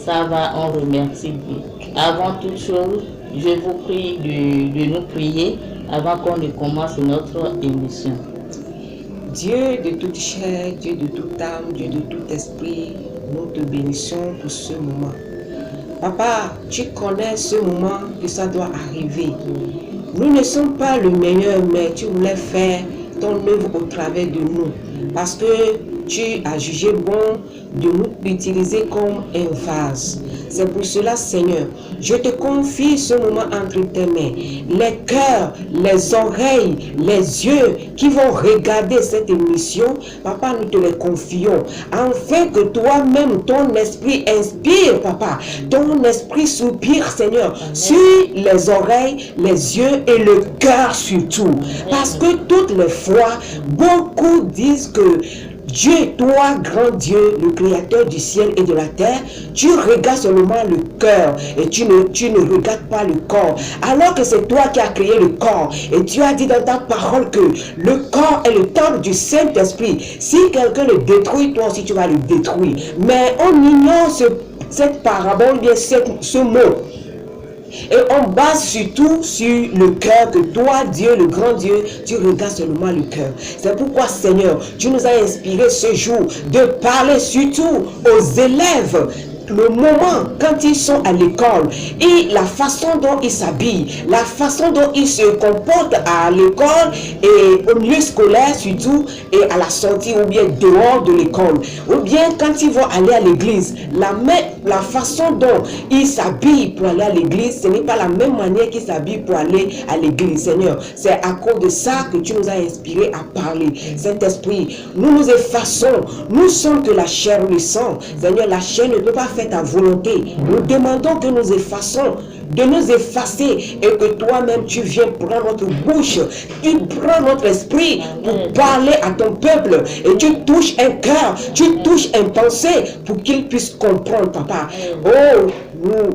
ça va, on remercie Dieu. Avant toute chose, je vous prie de nous prier avant qu'on ne commence notre émission. Dieu de toute chair, Dieu de toute âme, Dieu de tout esprit, nous te bénissons pour ce moment. Papa, tu connais ce moment que ça doit arriver. Nous ne sommes pas le meilleur, mais tu voulais faire ton œuvre au travers de nous. Parce que tu as jugé bon de nous utiliser comme un vase. C'est pour cela, Seigneur, je te confie ce moment entre tes mains. Les cœurs, les oreilles, les yeux qui vont regarder cette émission, Papa, nous te les confions. Afin que toi-même, ton esprit inspire, Papa. Ton esprit soupire, Seigneur, sur les oreilles, les yeux et le cœur surtout. Parce que toutes les fois, beaucoup disent que Dieu, toi, grand Dieu, le créateur du ciel et de la terre, tu regardes seulement le cœur et tu ne regardes pas le corps. Alors que c'est toi qui as créé le corps et tu as dit dans ta parole que le corps est le temple du Saint-Esprit. Si quelqu'un le détruit, toi aussi tu vas le détruire. Mais on ignore cette parabole, bien ce mot. Et on base surtout sur le cœur, que toi, Dieu, le grand Dieu, tu regardes seulement le cœur. C'est pourquoi, Seigneur, tu nous as inspiré ce jour de parler surtout aux élèves. Le moment quand ils sont à l'école et la façon dont ils s'habillent, la façon dont ils se comportent à l'école et au milieu scolaire surtout, et à la sortie ou bien dehors de l'école, ou bien quand ils vont aller à l'église, la façon dont ils s'habillent pour aller à l'église, ce n'est pas la même manière qu'ils s'habillent pour aller à l'église, Seigneur. C'est à cause de ça que tu nous as inspiré à parler. Saint-Esprit, nous nous effaçons, nous sommes que la chair ou le sang. Seigneur, la chair ne peut pas faire ta volonté. Nous demandons que nous effaçons, de nous effacer et que toi-même tu viens prendre notre bouche, tu prends notre esprit pour parler à ton peuple et tu touches un cœur, tu touches une pensée pour qu'il puisse comprendre, Papa. Oh, nous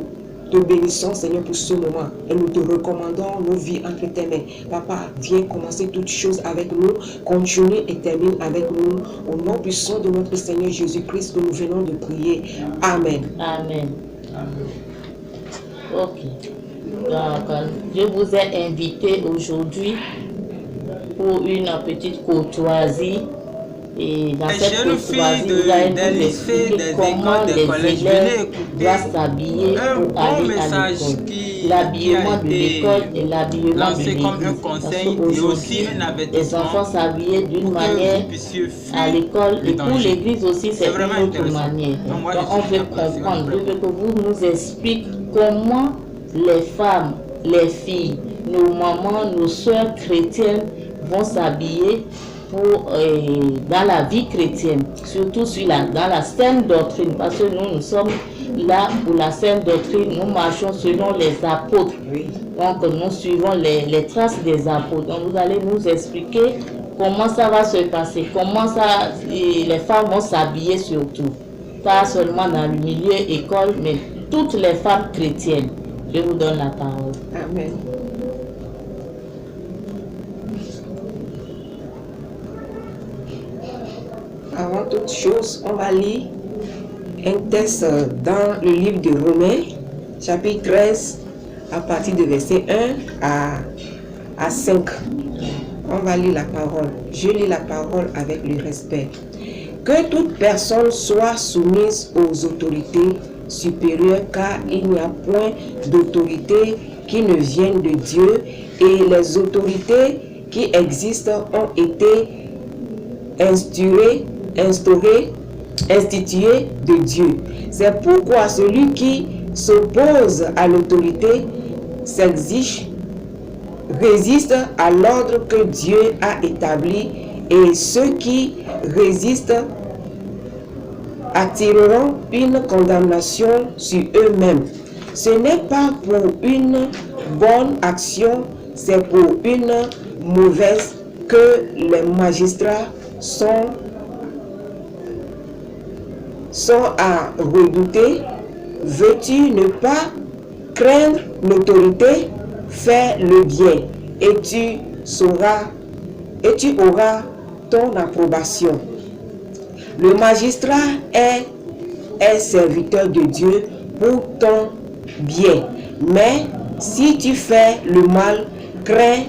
te bénissons, Seigneur, pour ce moment et nous te recommandons nos vies entre tes mains. Papa, viens commencer toutes choses avec nous, continue et termine avec nous. Au nom puissant de notre Seigneur Jésus-Christ que nous venons de prier. Amen. Amen. Ok. Donc, je vous ai invité aujourd'hui pour une petite courtoisie. Et dans cette courtoisie, vous allez nous expliquer comment les élèves doivent s'habiller pour aller à l'école. L'habillement de l'école et l'habillement de l'église. Parce qu'aujourd'hui, les enfants s'habillaient d'une manière à l'école et pour l'église aussi, c'est une autre manière. Donc on veut comprendre, je veux que vous nous expliquiez comment les femmes, les filles, nos mamans, nos soeurs chrétiennes vont s'habiller dans la vie chrétienne, surtout dans la sainte doctrine, parce que nous sommes là pour la sainte doctrine, nous marchons selon les apôtres, donc nous suivons les traces des apôtres. Donc vous allez nous expliquer comment ça va se passer, comment les femmes vont s'habiller surtout, pas seulement dans le milieu école, mais toutes les femmes chrétiennes. Je vous donne la parole. Amen. Avant toute chose, on va lire un texte dans le livre de Romains, chapitre 13, à partir de verset 1 à 5. On va lire la parole. Je lis la parole avec le respect. Que toute personne soit soumise aux autorités supérieures, car il n'y a point d'autorité qui ne vienne de Dieu, et les autorités qui existent ont été instituées de Dieu. C'est pourquoi celui qui s'oppose à l'autorité résiste à l'ordre que Dieu a établi, et ceux qui résistent attireront une condamnation sur eux-mêmes. Ce n'est pas pour une bonne action, c'est pour une mauvaise que les magistrats sont à redouter. Veux-tu ne pas craindre l'autorité? Fais le bien et tu auras ton approbation. Le magistrat est serviteur de Dieu pour ton bien. Mais si tu fais le mal, crains,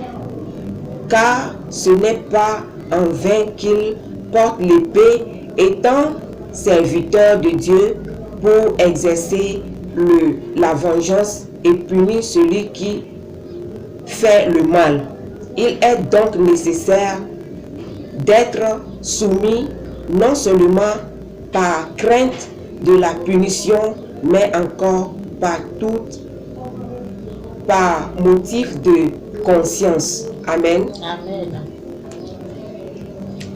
car ce n'est pas en vain qu'il porte l'épée, étant serviteur de Dieu pour exercer la vengeance et punir celui qui fait le mal. Il est donc nécessaire d'être soumis non seulement par crainte de la punition, mais encore par motif de conscience. Amen. Amen.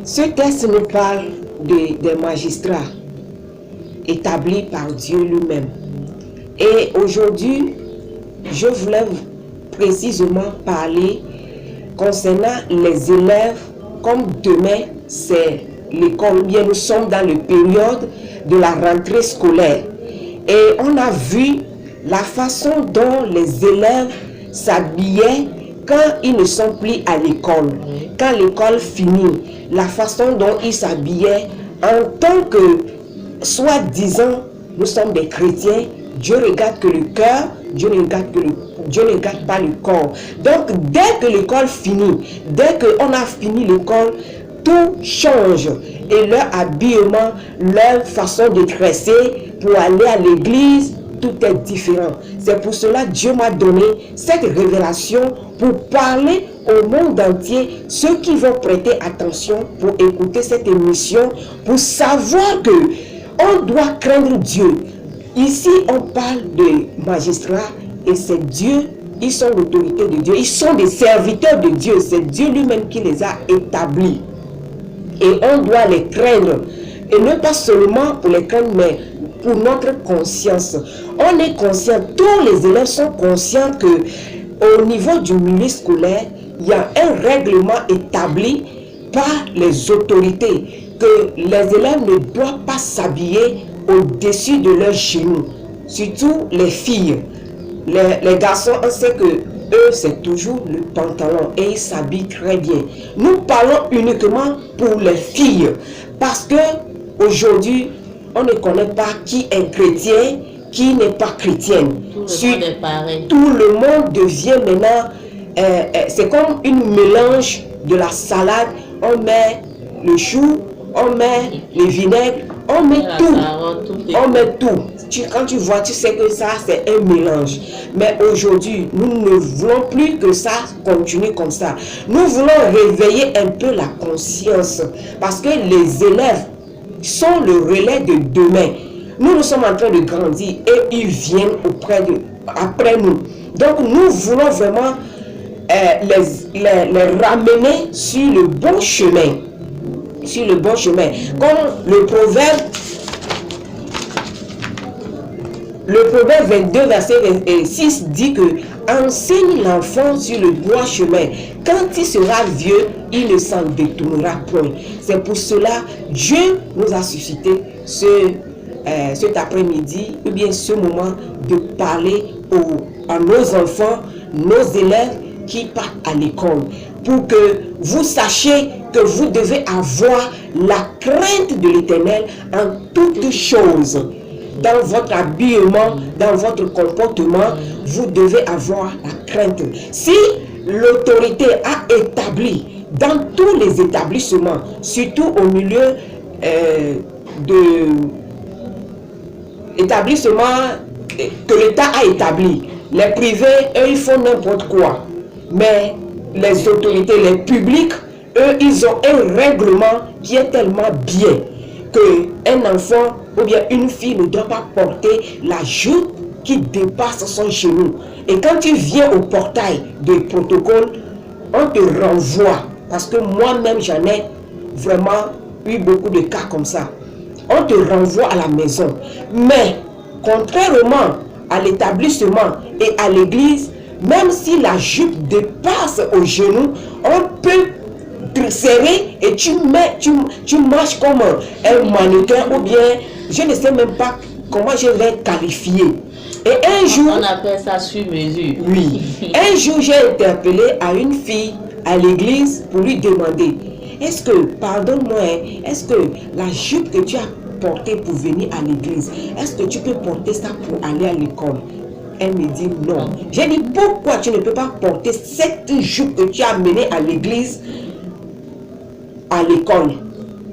Ce texte nous parle des magistrats établis par Dieu lui-même. Et aujourd'hui, je voulais précisément parler concernant les élèves. Comme demain, c'est l'école, bien nous sommes dans la période de la rentrée scolaire. Et on a vu la façon dont les élèves s'habillaient quand ils ne sont plus à l'école. Quand l'école finit, la façon dont ils s'habillaient en tant que, soi-disant, nous sommes des chrétiens, Dieu regarde que le cœur, Dieu ne regarde pas le corps. Donc, dès que l'école finit, dès qu'on a fini l'école, tout change. Et leur habillement, leur façon de dresser pour aller à l'église, tout est différent. C'est pour cela que Dieu m'a donné cette révélation pour parler au monde entier, ceux qui vont prêter attention pour écouter cette émission, pour savoir que on doit craindre Dieu. Ici, on parle de magistrats et c'est Dieu, ils sont l'autorité de Dieu, ils sont des serviteurs de Dieu, c'est Dieu lui-même qui les a établis. Et on doit les craindre. Et non pas seulement pour les craindre, mais pour notre conscience. On est conscient, tous les élèves sont conscients que au niveau du milieu scolaire, il y a un règlement établi par les autorités, que les élèves ne doivent pas s'habiller au-dessus de leurs genoux, surtout les filles. Les garçons, on sait que eux, c'est toujours le pantalon et ils s'habillent très bien. Nous parlons uniquement pour les filles, parce que aujourd'hui, on ne connaît pas qui est chrétien, qui n'est pas chrétienne. Tout le monde devient maintenant, c'est comme une mélange de la salade. On met le chou, on met le vinaigre, on met tout. On met tout. Quand tu vois, tu sais que ça, c'est un mélange. Mais aujourd'hui, nous ne voulons plus que ça continue comme ça. Nous voulons réveiller un peu la conscience. Parce que les élèves sont le relais de demain. Nous sommes en train de grandir et ils viennent après nous. Donc, nous voulons vraiment les ramener sur le bon chemin. Sur le bon chemin. Comme le proverbe 22, verset 6 dit que enseigne l'enfant sur le droit chemin. Quand il sera vieux, il ne s'en détournera point. C'est pour cela Dieu nous a suscité cet après-midi, ou bien ce moment, de parler à nos enfants, nos élèves qui partent à l'école, pour que vous sachiez que vous devez avoir la crainte de l'Éternel en toutes choses. Dans votre habillement, dans votre comportement, vous devez avoir la crainte. Si l'autorité a établi dans tous les établissements, surtout au milieu établissements que l'État a établi, les privés, eux, ils font n'importe quoi. Mais les autorités, les publics, eux, ils ont un règlement qui est tellement bien qu'un enfant ou bien une fille ne doit pas porter la jupe qui dépasse son genou. Et quand tu viens au portail du protocole, on te renvoie. Parce que moi-même, j'en ai vraiment eu beaucoup de cas comme ça. On te renvoie à la maison. Mais, contrairement à l'établissement et à l'église, même si la jupe dépasse au genou, on peut te serrer et tu marches comme un mannequin ou bien, je ne sais même pas comment je vais qualifier. Et un jour... On appelle ça sur mesure. Oui. Un jour, j'ai interpellé à une fille à l'église pour lui demander, est-ce que, pardonne-moi, est-ce que la jupe que tu as porter pour venir à l'église? Est-ce que tu peux porter ça pour aller à l'école? Elle me dit non. J'ai dit, pourquoi tu ne peux pas porter cette jupe que tu as amenée à l'église à l'école?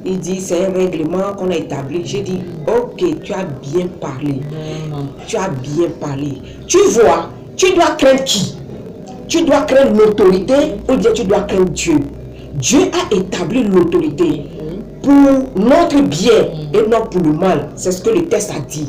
Il dit, c'est un règlement qu'on a établi. J'ai dit, ok, tu as bien parlé. Tu as bien parlé. Tu vois, tu dois craindre qui? Tu dois craindre l'autorité ou bien tu dois craindre Dieu? Dieu a établi l'autorité pour notre bien et non pour le mal. C'est ce que le texte a dit.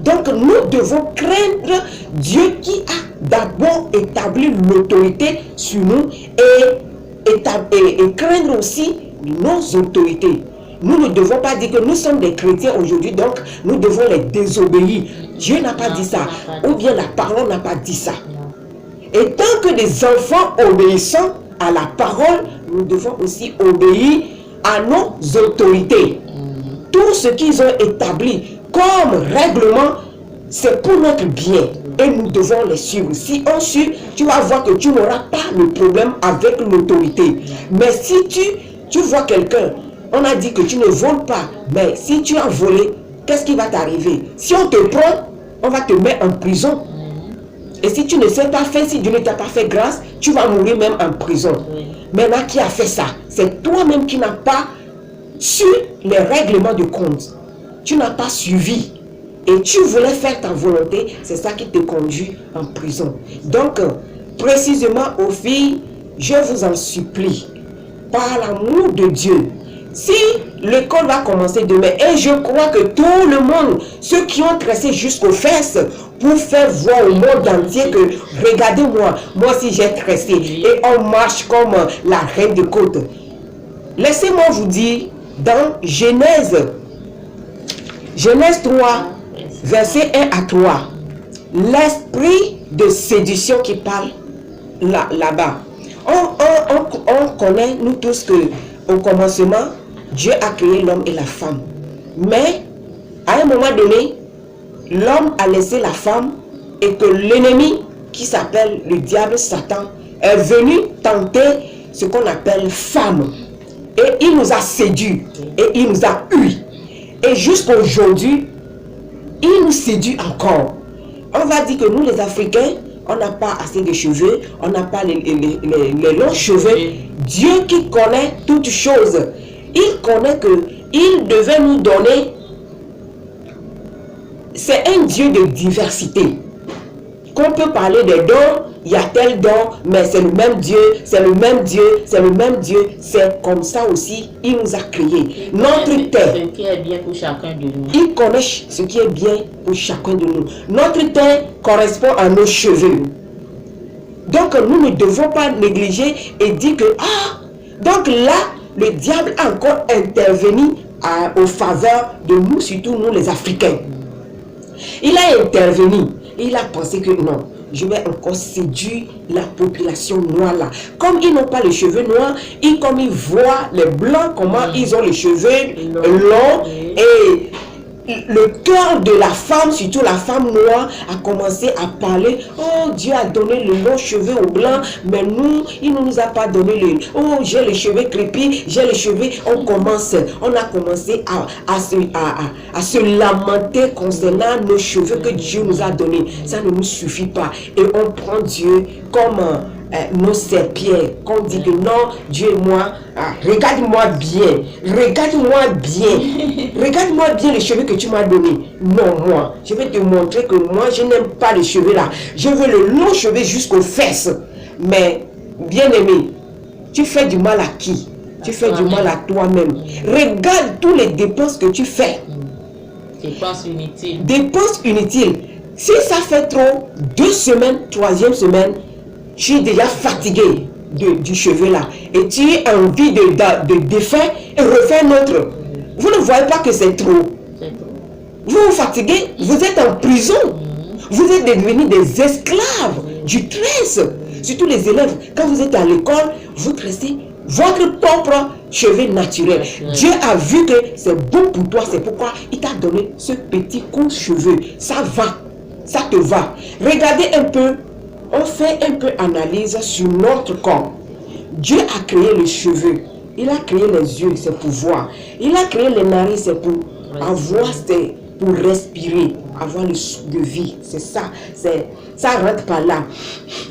Donc nous devons craindre Dieu qui a d'abord établi l'autorité sur nous et craindre aussi nos autorités. Nous ne devons pas dire que nous sommes des chrétiens aujourd'hui, donc nous devons les désobéir. Dieu n'a pas dit ça, ou bien la parole n'a pas dit ça. Et tant que des enfants obéissant à la parole, nous devons aussi obéir à nos autorités. Tout ce qu'ils ont établi comme règlement, c'est pour notre bien. Et nous devons les suivre. Si on suit, tu vas voir que tu n'auras pas le problème avec l'autorité. Mais si tu vois quelqu'un, on a dit que tu ne voles pas, mais si tu as volé, qu'est-ce qui va t'arriver? Si on te prend, on va te mettre en prison. Et si tu ne sais pas faire, si Dieu ne t'a pas fait grâce, tu vas mourir même en prison. Maintenant, qui a fait ça? C'est toi-même qui n'as pas su les règlements de compte. Tu n'as pas suivi. Et tu voulais faire ta volonté, c'est ça qui te conduit en prison. Donc, précisément aux filles, je vous en supplie, par l'amour de Dieu, si l'école va commencer demain, et je crois que tout le monde, ceux qui ont tressé jusqu'aux fesses, pour faire voir au monde entier que, regardez-moi, moi aussi j'ai tressé, et on marche comme la reine de côte. Laissez-moi vous dire, dans Genèse 3, verset 1 à 3, l'esprit de séduction qui parle là-bas. On connaît, nous tous, que au commencement, Dieu a créé l'homme et la femme. Mais, à un moment donné, l'homme a laissé la femme et que l'ennemi, qui s'appelle le diable Satan, est venu tenter ce qu'on appelle femme. Et il nous a séduits et il nous a eu. Et jusqu'à aujourd'hui, il nous séduit encore. On va dire que nous les Africains, on n'a pas assez de cheveux, on n'a pas les longs cheveux. Dieu qui connaît toutes choses, il connaît que il devait nous donner. C'est un Dieu de diversité. Qu'on peut parler des dons, il y a tel don, mais c'est le même Dieu, c'est le même Dieu, c'est le même Dieu. C'est comme ça aussi, il nous a créés. Notre terre, ce qui est bien pour chacun de nous. Il connaît ce qui est bien pour chacun de nous. Notre terre correspond à nos cheveux. Donc nous ne devons pas négliger et dire que, donc là, le diable a encore intervenu au faveur de nous, surtout nous les Africains. Il a intervenu, il a pensé que non, je vais encore séduire la population noire là. Comme ils n'ont pas les cheveux noirs, comme ils voient les blancs, comment ils ont les cheveux longs, et le cœur de la femme, surtout la femme noire, a commencé à parler. Oh, Dieu a donné le long cheveux aux blancs, mais nous, il ne nous a pas donné le... Oh, j'ai les cheveux crépus, j'ai les cheveux... On a commencé à se lamenter concernant nos cheveux que Dieu nous a donnés. Ça ne nous suffit pas. Et on prend Dieu comme... nos serpillères, qu'on dit que non, Dieu et moi, regarde-moi bien, regarde-moi bien les cheveux que tu m'as donnés. Non, moi, je vais te montrer que moi, je n'aime pas les cheveux là. Je veux le long cheveu jusqu'aux fesses. Mais, bien aimé, tu fais du mal à qui? Tu fais du mal à toi-même. Regarde tous les dépenses que tu fais. Dépenses inutiles. Dépenses inutiles. Si ça fait trop, 2 semaines, 3e semaine, tu es déjà fatigué du cheveu là. Et tu as envie de défaire et refaire un autre. Vous ne voyez pas que c'est trop. Vous vous fatiguez, vous êtes en prison. Vous êtes devenus des esclaves du tresse. Surtout les élèves, quand vous êtes à l'école, vous tressez votre propre cheveu naturel. Dieu a vu que c'est bon pour toi, c'est pourquoi il t'a donné ce petit coup de cheveux. Ça va, ça te va. Regardez un peu. On fait un peu analyse sur notre corps. Dieu a créé les cheveux. Il a créé les yeux, c'est pour voir. Il a créé les narines, c'est pour Avoir, c'est pour respirer, avoir le souffle de vie. C'est ça. Ça rentre par là.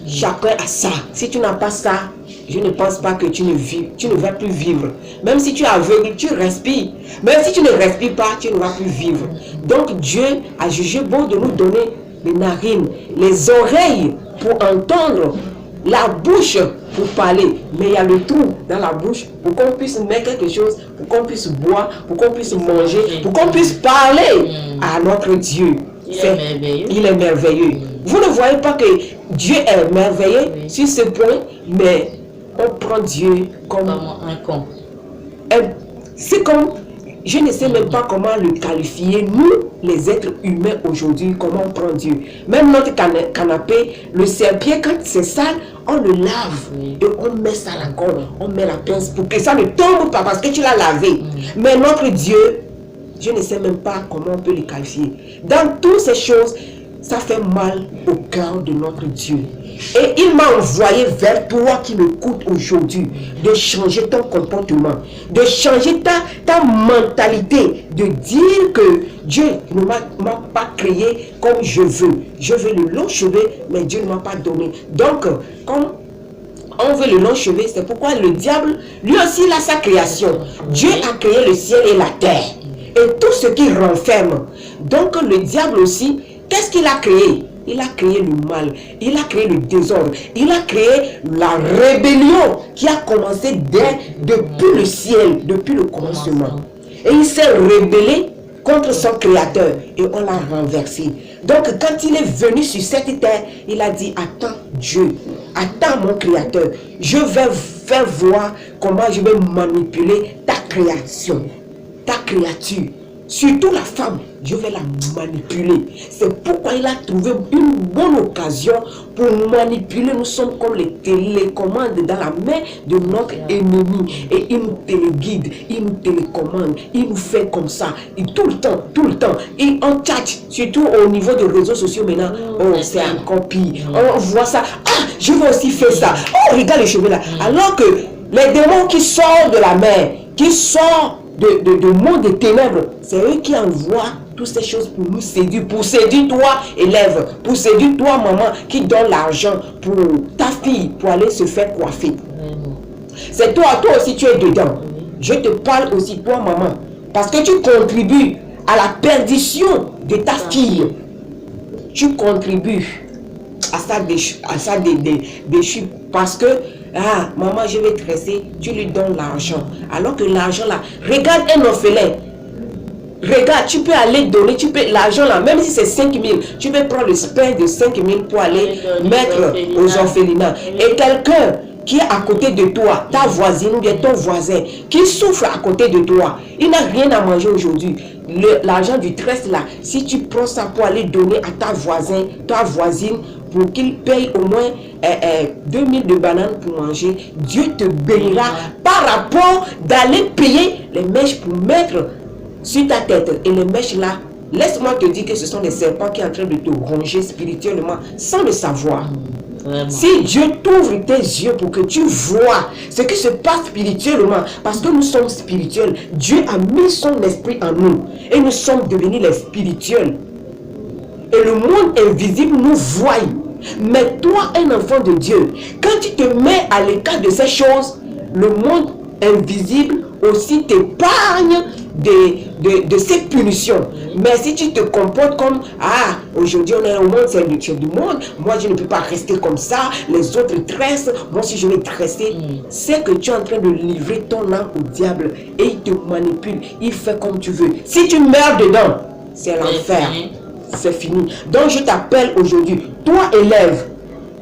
Chacun a ça. Si tu n'as pas ça, je ne pense pas que tu ne vas plus vivre. Même si tu es aveugle, tu respires. Même si tu ne respires pas, tu ne vas plus vivre. Donc Dieu a jugé bon de nous donner les narines, les oreilles pour entendre, la bouche pour parler, mais il y a le trou dans la bouche pour qu'on puisse mettre quelque chose, pour qu'on puisse boire, pour qu'on puisse manger, pour qu'on puisse parler à notre Dieu. Il est merveilleux. Vous ne voyez pas que Dieu est merveilleux sur ce point, mais on prend Dieu comme un con. C'est comme, je ne sais même pas comment le qualifier, nous les êtres humains aujourd'hui, comment on prend Dieu. Même notre canapé, le serre-pied, quand c'est sale, on le lave et on met ça à la corde, on met la pince pour que ça ne tombe pas parce que tu l'as lavé. Mais notre Dieu, je ne sais même pas comment on peut le qualifier. Dans toutes ces choses, ça fait mal au cœur de notre Dieu. Et il m'a envoyé vers toi qui m'écoutes aujourd'hui de changer ton comportement, de changer ta mentalité, de dire que Dieu ne m'a pas créé comme je veux. Je veux le long cheveu, mais Dieu ne m'a pas donné. Donc, comme on veut le long cheveu, c'est pourquoi le diable, lui aussi, il a sa création. Dieu a créé le ciel et la terre et tout ce qui renferme. Donc, le diable aussi, qu'est-ce qu'il a créé? Il a créé le mal, il a créé le désordre, il a créé la rébellion qui a commencé depuis le ciel, depuis le commencement. Et il s'est rébellé contre son créateur et on l'a renversé. Donc quand il est venu sur cette terre, il a dit, attends Dieu, attends mon créateur, je vais faire voir comment je vais manipuler ta création, ta créature. Surtout la femme, je vais la manipuler. C'est pourquoi il a trouvé une bonne occasion pour manipuler. Nous sommes comme les télécommandes dans la main de notre ennemi. Et il nous téléguide, il nous télécommande, il nous fait comme ça. Et tout le temps. Et on tchatche, surtout au niveau des réseaux sociaux maintenant. Oh, c'est encore pire. On voit ça. Ah, je vais aussi faire ça. Oh, regarde les cheveux là. Alors que les démons qui sortent de la mer, qui sortent de monde des ténèbres, c'est eux qui envoient toutes ces choses pour nous séduire, pour séduire toi élève, pour séduire toi maman qui donne l'argent pour ta fille pour aller se faire coiffer. C'est toi aussi tu es dedans. Je te parle aussi toi maman, parce que tu contribues à la perdition de ta fille. Tu contribues à ça déchu parce que ah, maman, je vais tresser, tu lui donnes l'argent. Alors que l'argent là, regarde un orphelin. Regarde, tu peux aller donner, l'argent là, même si c'est 5 000, tu peux prendre le sperme de 5 000 pour aller mettre aux orphelinats. Et quelqu'un qui est à côté de toi, ta voisine ou bien ton voisin, qui souffre à côté de toi, il n'a rien à manger aujourd'hui. L'argent du treste là, si tu prends ça pour aller donner à ta voisine, pour qu'il paye au moins 2000 de bananes pour manger, Dieu te bénira par rapport d'aller payer les mèches pour mettre sur ta tête. Et les mèches là, laisse-moi te dire que ce sont des serpents qui sont en train de te ronger spirituellement sans le savoir. Vraiment. Si Dieu t'ouvre tes yeux pour que tu vois ce qui se passe spirituellement, parce que nous sommes spirituels, Dieu a mis son esprit en nous et nous sommes devenus les spirituels. Et le monde invisible nous voit. Mais toi, un enfant de Dieu, quand tu te mets à l'écart de ces choses, le monde invisible aussi t'épargne de ces punitions. Mais si tu te comportes comme, ah, aujourd'hui on est au monde, c'est du monde, moi je ne peux pas rester comme ça, les autres tressent, moi si je vais tresser, c'est que tu es en train de livrer ton âme au diable et il te manipule, il fait comme tu veux. Si tu meurs dedans, c'est l'enfer. C'est fini. Donc je t'appelle aujourd'hui, toi élève,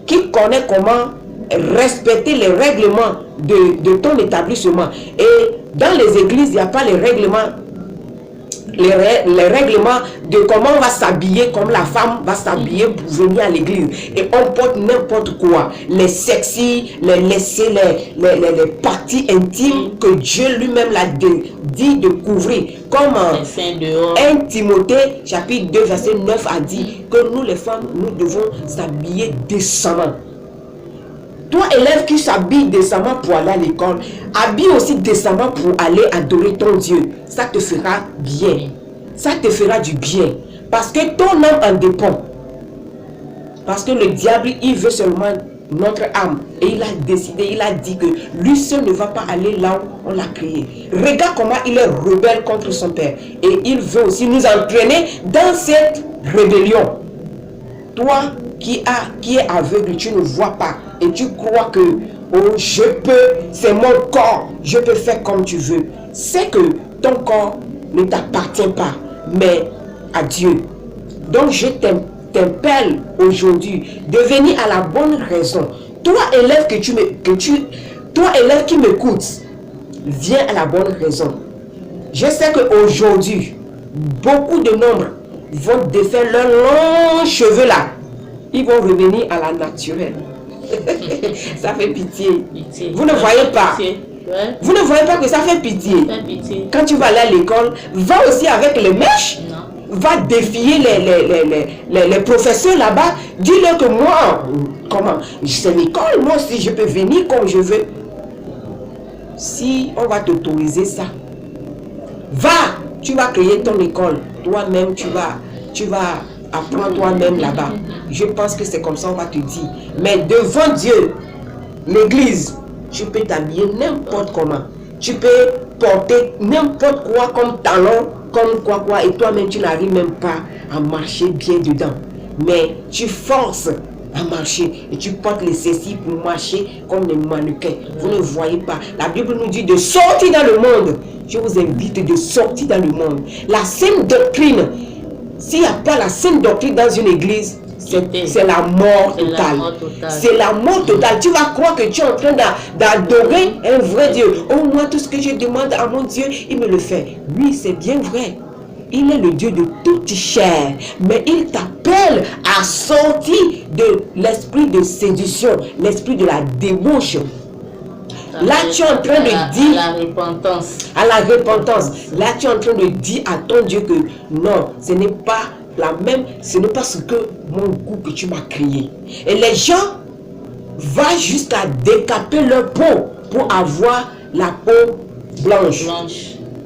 qui connais comment respecter les règlements de ton établissement. Et dans les églises, il n'y a pas les règlements, les règlements de comment on va s'habiller, comme la femme va s'habiller pour venir à l'église. Et on porte n'importe quoi. Les sexy, les laisser, les parties intimes que Dieu lui-même l'a dit de couvrir. Comme 1 Timothée chapitre 2 verset 9 a dit que nous les femmes, nous devons s'habiller décemment. Toi élève qui s'habille décemment pour aller à l'école, habille aussi décemment pour aller adorer ton Dieu. Ça te fera bien. ça te fera du bien. Parce que ton âme en dépend. Parce que le diable, il veut seulement notre âme. Et il a décidé, il a dit que lui seul ne va pas aller là où on l'a créé. Regarde comment il est rebelle contre son père. Et il veut aussi nous entraîner dans cette rébellion. Toi qui es aveugle, tu ne vois pas. Et tu crois que, oh, c'est mon corps, je peux faire comme tu veux. C'est que ton corps ne t'appartient pas, mais à Dieu. Donc je t'appelle aujourd'hui de venir à la bonne raison. Toi élève toi élève qui m'écoute, viens à la bonne raison. Je sais qu'aujourd'hui, beaucoup de nombres vont défaire leurs longs cheveux là. Ils vont revenir à la naturelle. Ça fait pitié. Vous ne voyez pas. Ouais. Vous ne voyez pas que ça fait pitié. Ça fait pitié. Quand tu vas aller à l'école, va aussi avec les mèches. Non. Va défier les professeurs là-bas. Dis-leur que moi, comment, c'est l'école, moi aussi je peux venir comme je veux. Si on va t'autoriser ça, va, tu vas créer ton école. Toi-même, tu vas apprendre toi-même là-bas. Je pense que c'est comme ça on va te dire. Mais devant Dieu, l'église, tu peux t'habiller n'importe comment. Tu peux porter n'importe quoi comme talon, comme quoi, et toi-même tu n'arrives même pas à marcher bien dedans. Mais tu forces à marcher et tu portes les ceci pour marcher comme des mannequins. Vous ne voyez pas. La Bible nous dit de sortir dans le monde. Je vous invite de sortir dans le monde. La saine doctrine, s'il n'y a pas la saine doctrine dans une église, c'est la mort totale. C'est la mort totale. Tu vas croire que tu es en train d'adorer un vrai Dieu. Oh, moi, tout ce que je demande à mon Dieu, il me le fait. Oui, c'est bien vrai. Il est le Dieu de toute chair. Mais il t'appelle à sortir de l'esprit de séduction, l'esprit de la débauche. Là, tu es en train de dire à la repentance. À la repentance. Là, tu es en train de dire à ton Dieu que non, ce n'est pas ce n'est pas ce que mon goût que tu m'as créé. Et les gens vont jusqu'à décaper leur peau pour avoir la peau blanche.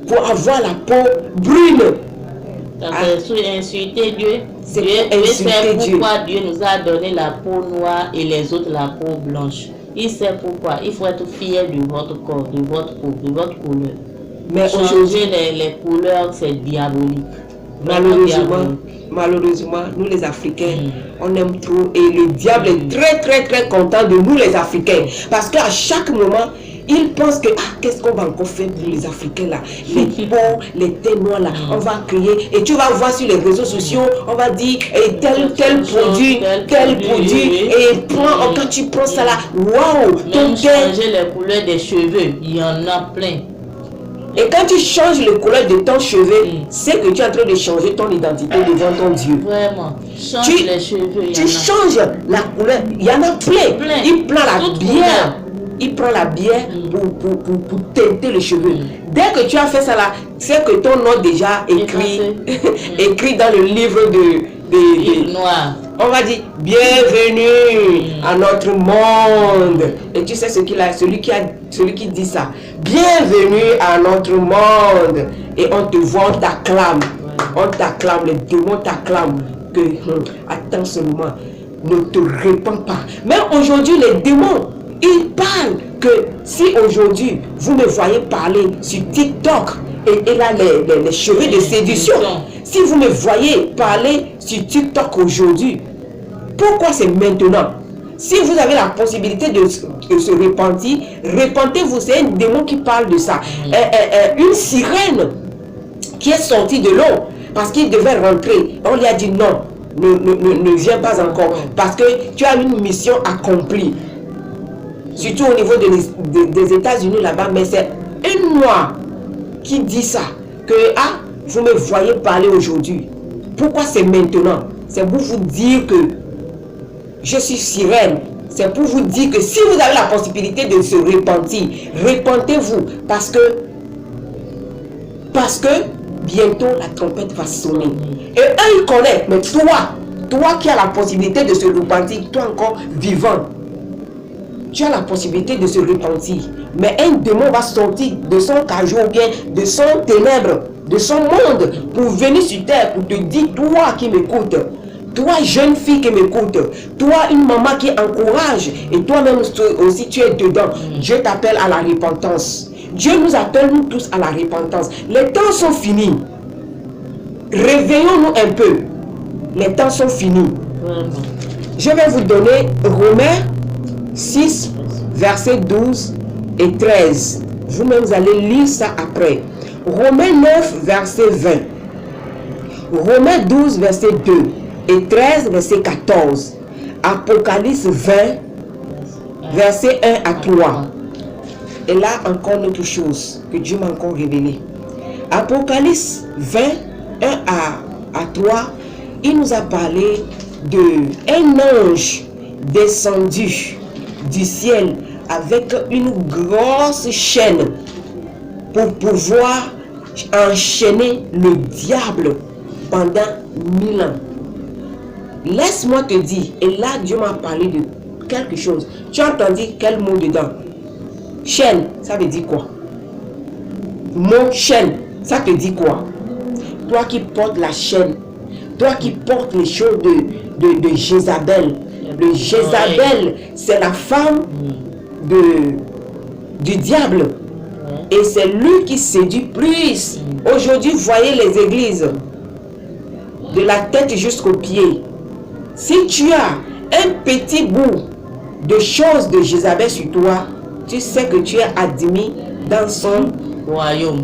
Pour avoir la peau brune. Insulter Dieu. Dieu sait pourquoi Dieu nous a donné la peau noire et les autres la peau blanche. Il sait pourquoi. Il faut être fier de votre corps, de votre peau, de votre couleur. Mais changer les couleurs, c'est diabolique. Malheureusement, nous les Africains, on aime trop. Et le diable est très très très content de nous les Africains. Parce qu'à chaque moment, il pense que qu'est-ce qu'on va encore faire pour les Africains là, les peaux, les têtes noires là, on va créer. Et tu vas voir sur les réseaux sociaux, on va dire tel produit, et quand tu prends ça là, waouh, ton changer les couleurs des cheveux, il y en a plein. Et quand tu changes les couleurs de ton cheveu, c'est que tu es en train de changer ton identité devant ton Dieu. Vraiment. Change les cheveux. Tu changes la couleur. Il y en a plein. Il prend la bière. Il prend la bière pour teinter les cheveux. Dès que tu as fait ça là, c'est que ton nom déjà écrit dans le livre de noir. On va dire bienvenue à notre monde. Et tu sais celui qui dit ça. Bienvenue à notre monde. Et on te voit, on t'acclame. On t'acclame, les démons t'acclament. Que attends seulement, ne te répands pas. Même aujourd'hui, les démons, ils parlent que si aujourd'hui vous me voyez parler sur TikTok et là les cheveux de séduction, si vous me voyez parler sur TikTok aujourd'hui, pourquoi c'est maintenant? Si vous avez la possibilité de se repentir, repentez-vous. C'est un démon qui parle de ça. Une sirène qui est sortie de l'eau parce qu'il devait rentrer. On lui a dit non, ne viens pas encore parce que tu as une mission accomplie. Surtout au niveau des États-Unis là-bas, mais c'est un noir qui dit ça, que vous me voyez parler aujourd'hui. Pourquoi c'est maintenant? C'est pour vous dire que je suis sirène. C'est pour vous dire que si vous avez la possibilité de se repentir, repentez-vous parce que bientôt la trompette va sonner. Et eux ils connaissent, mais toi qui as la possibilité de se repentir, toi encore vivant, tu as la possibilité de se repentir. Mais un démon va sortir de son cachot ou bien de son ténèbre de son monde pour venir sur terre, pour te dire, toi qui m'écoutes, toi jeune fille qui m'écoute, toi une maman qui encourage, et toi-même aussi tu es dedans, Dieu t'appelle à la repentance. Dieu nous appelle nous tous à la repentance. Les temps sont finis. Réveillons-nous un peu. Les temps sont finis. Je vais vous donner Romains 6, versets 12 et 13. Vous-même, vous allez lire ça après. Romains 9, verset 20. Romains 12, verset 2. Et 13, verset 14. Apocalypse 20, verset 1 à 3. Et là, encore une autre chose que Dieu m'a encore révélé. Apocalypse 20, 1 à 3, il nous a parlé d'un ange descendu du ciel avec une grosse chaîne pour pouvoir enchaîner le diable pendant 1000 ans. Laisse-moi te dire, et là Dieu m'a parlé de quelque chose. Tu as entendu quel mot dedans? Chaîne, ça veut dire quoi? Mot chaîne, ça te dit quoi? Toi qui portes la chaîne, toi qui portes les choses de Jézabel. Le Jézabel, c'est la femme du diable. Et c'est lui qui séduit plus. Aujourd'hui, voyez les églises, de la tête jusqu'aux pieds. Si tu as un petit bout de choses de Jézabel sur toi, tu sais que tu es admis dans son royaume.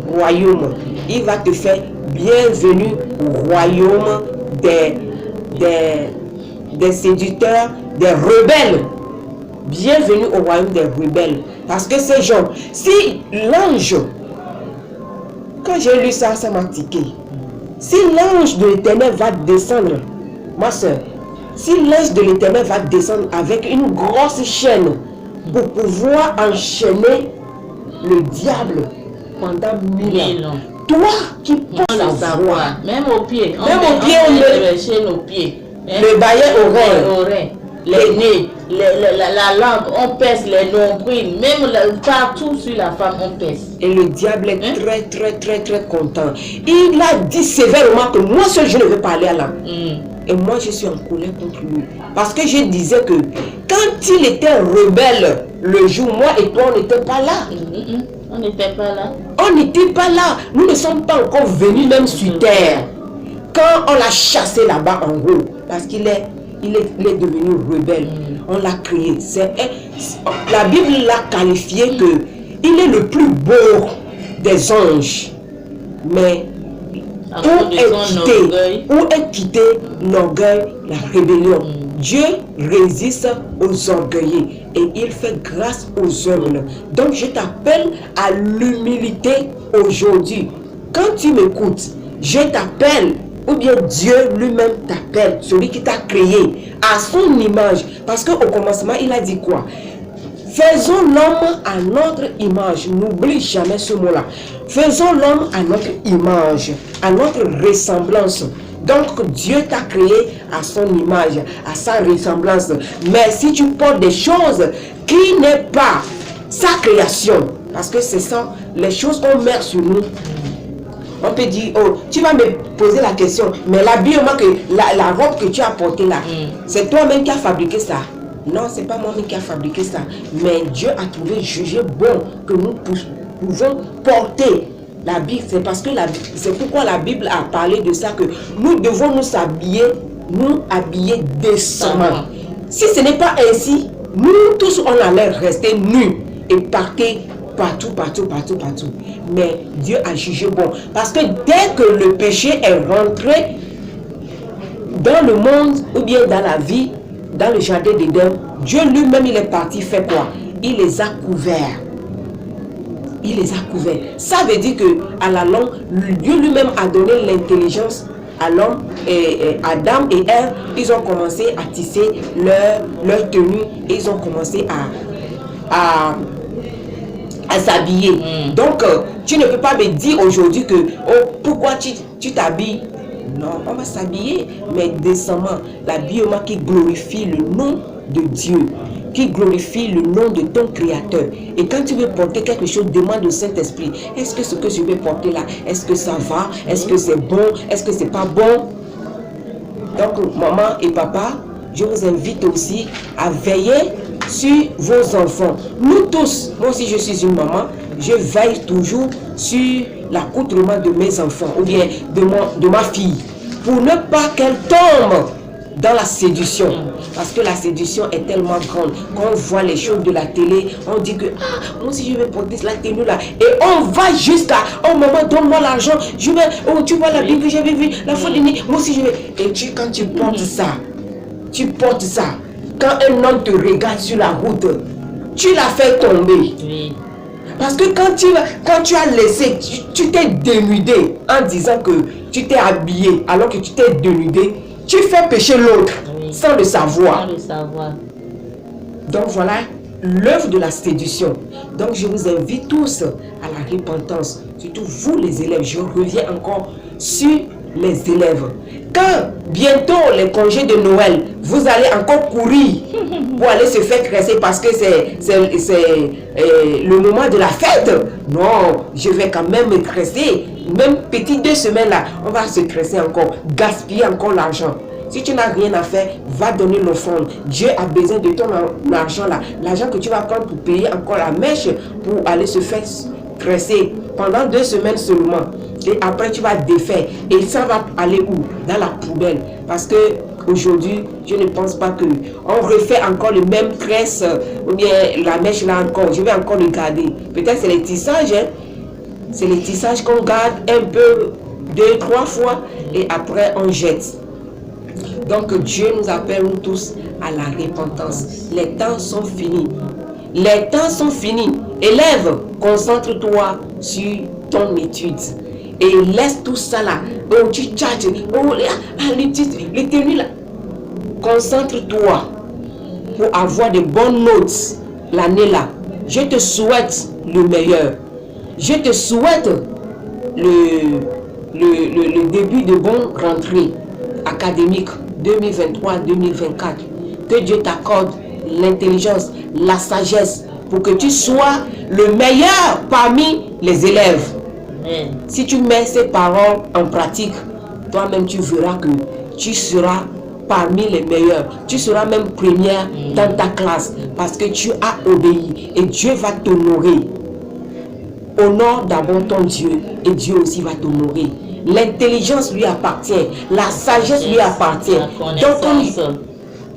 Il va te faire bienvenue au royaume des séducteurs, des rebelles. Bienvenue au royaume des rebelles. Parce que ces gens, si l'ange, quand j'ai lu ça, ça m'a tiqué. Si l'ange de l'Éternel va descendre, ma soeur, si l'ange de l'Éternel va descendre avec une grosse chaîne pour pouvoir enchaîner le diable pendant 1000 ans, toi qui portes la voix, même au pied, on met les chaînes au pied, le baillet oreille, les nez, la langue, on pèse les nombrils, même partout sur la femme on pèse. Et le diable est très content. Il a dit sévèrement que moi seul je ne veux pas aller à l'âme. Et moi je suis en colère contre lui. Parce que je disais que quand il était rebelle le jour, moi et toi on n'était pas là. On n'était pas là. On n'était pas là. Nous ne sommes pas encore venus même sur terre. Quand on l'a chassé là-bas en haut, parce qu'il est devenu rebelle, on l'a créé. La Bible l'a qualifié que il est le plus beau des anges. Mais où est quitté l'orgueil, la rébellion? Dieu résiste aux orgueilleux et il fait grâce aux humbles. Donc je t'appelle à l'humilité aujourd'hui. Quand tu m'écoutes, je t'appelle, ou bien Dieu lui-même t'appelle, celui qui t'a créé à son image. Parce qu'au commencement, il a dit quoi? Faisons l'homme à notre image. N'oublie jamais ce mot-là. Faisons l'homme à notre image, à notre ressemblance. Donc Dieu t'a créé à son image, à sa ressemblance. Mais si tu portes des choses qui n'est pas sa création, parce que c'est ça, les choses qu'on met sur nous. On peut dire, oh, tu vas me poser la question, mais l'habillement, la robe que tu as portée là, c'est toi-même qui as fabriqué ça. Non, c'est pas moi-même qui a fabriqué ça. Mais Dieu a trouvé, jugé bon que nous pouvons porter l'habit. C'est parce que c'est pourquoi la Bible a parlé de ça, que nous devons nous habiller décemment. Si ce n'est pas ainsi, nous tous on allait rester nus et partir partout. Mais Dieu a jugé bon. Parce que dès que le péché est rentré dans le monde ou bien dans la vie, dans le jardin d'Éden, Dieu lui-même il est parti faire quoi? Il les a couverts. Il les a couverts. Ça veut dire que à la longue, Dieu lui-même a donné l'intelligence à l'homme, et Adam et Ève, ils ont commencé à tisser leur tenue et ils ont commencé à s'habiller. Donc, tu ne peux pas me dire aujourd'hui que oh, pourquoi tu t'habilles. Non, on va s'habiller, mais décemment, l'habillement qui glorifie le nom de Dieu. qui glorifie le nom de ton Créateur. Et quand tu veux porter quelque chose, demande au Saint-Esprit, est-ce que ce que je vais porter là, est-ce que ça va, est-ce que c'est bon, est-ce que c'est pas bon? Donc, maman et papa, je vous invite aussi à veiller sur vos enfants. Nous tous, moi aussi je suis une maman, je veille toujours sur l'accoutrement de mes enfants ou bien de ma fille pour ne pas qu'elle tombe dans la séduction. Parce que la séduction est tellement grande. Quand on voit les choses de la télé, on dit que moi aussi je vais porter la tenue là. Et on va jusqu'à oh maman, donne-moi l'argent. Je vais, oh tu vois la Bible que j'avais vue, la fois dernière, moi aussi je vais. Et quand tu portes ça, quand un homme te regarde sur la route, tu l'as fait tomber. Oui. Parce que quand tu as laissé, tu t'es dénudé en disant que tu t'es habillé alors que tu t'es dénudé, tu fais pécher l'autre sans le savoir. Donc voilà l'œuvre de la séduction. Donc je vous invite tous à la repentance, surtout vous les élèves. Je reviens encore sur les élèves. Quand bientôt les congés de Noël, vous allez encore courir pour aller se faire cresser parce que c'est le moment de la fête. Non, je vais quand même me cresser. Même petit 2 semaines là, on va se cresser encore, gaspiller encore l'argent. Si tu n'as rien à faire, va donner l'offrande. Dieu a besoin de ton argent là. L'argent que tu vas prendre pour payer encore la mèche pour aller se faire cresser pendant 2 semaines seulement. Et après tu vas défaire. Et ça va aller où? Dans la poubelle. Parce que aujourd'hui, je ne pense pas que on refait encore le même cresse ou bien la mèche là encore. Je vais encore le garder. Peut-être c'est les tissages. Hein? C'est les tissages qu'on garde un peu 2-3 fois et après on jette. Donc Dieu nous appelle nous tous à la repentance. Les temps sont finis. Les temps sont finis. Élève, concentre-toi sur ton étude. Et laisse tout ça là. Oh, tu tchatches. Oh, les tenues là. Concentre-toi pour avoir de bonnes notes l'année là. Je te souhaite le meilleur. Je te souhaite le début de bonne rentrée académique 2023-2024. Que Dieu t'accorde l'intelligence, la sagesse pour que tu sois le meilleur parmi les élèves. Amen. Si tu mets ces paroles en pratique, toi-même tu verras que tu seras parmi les meilleurs. Tu seras même première dans ta classe parce que tu as obéi et Dieu va t'honorer. Honore d'abord ton Dieu et Dieu aussi va t'honorer. L'intelligence lui appartient, la sagesse lui appartient. Donc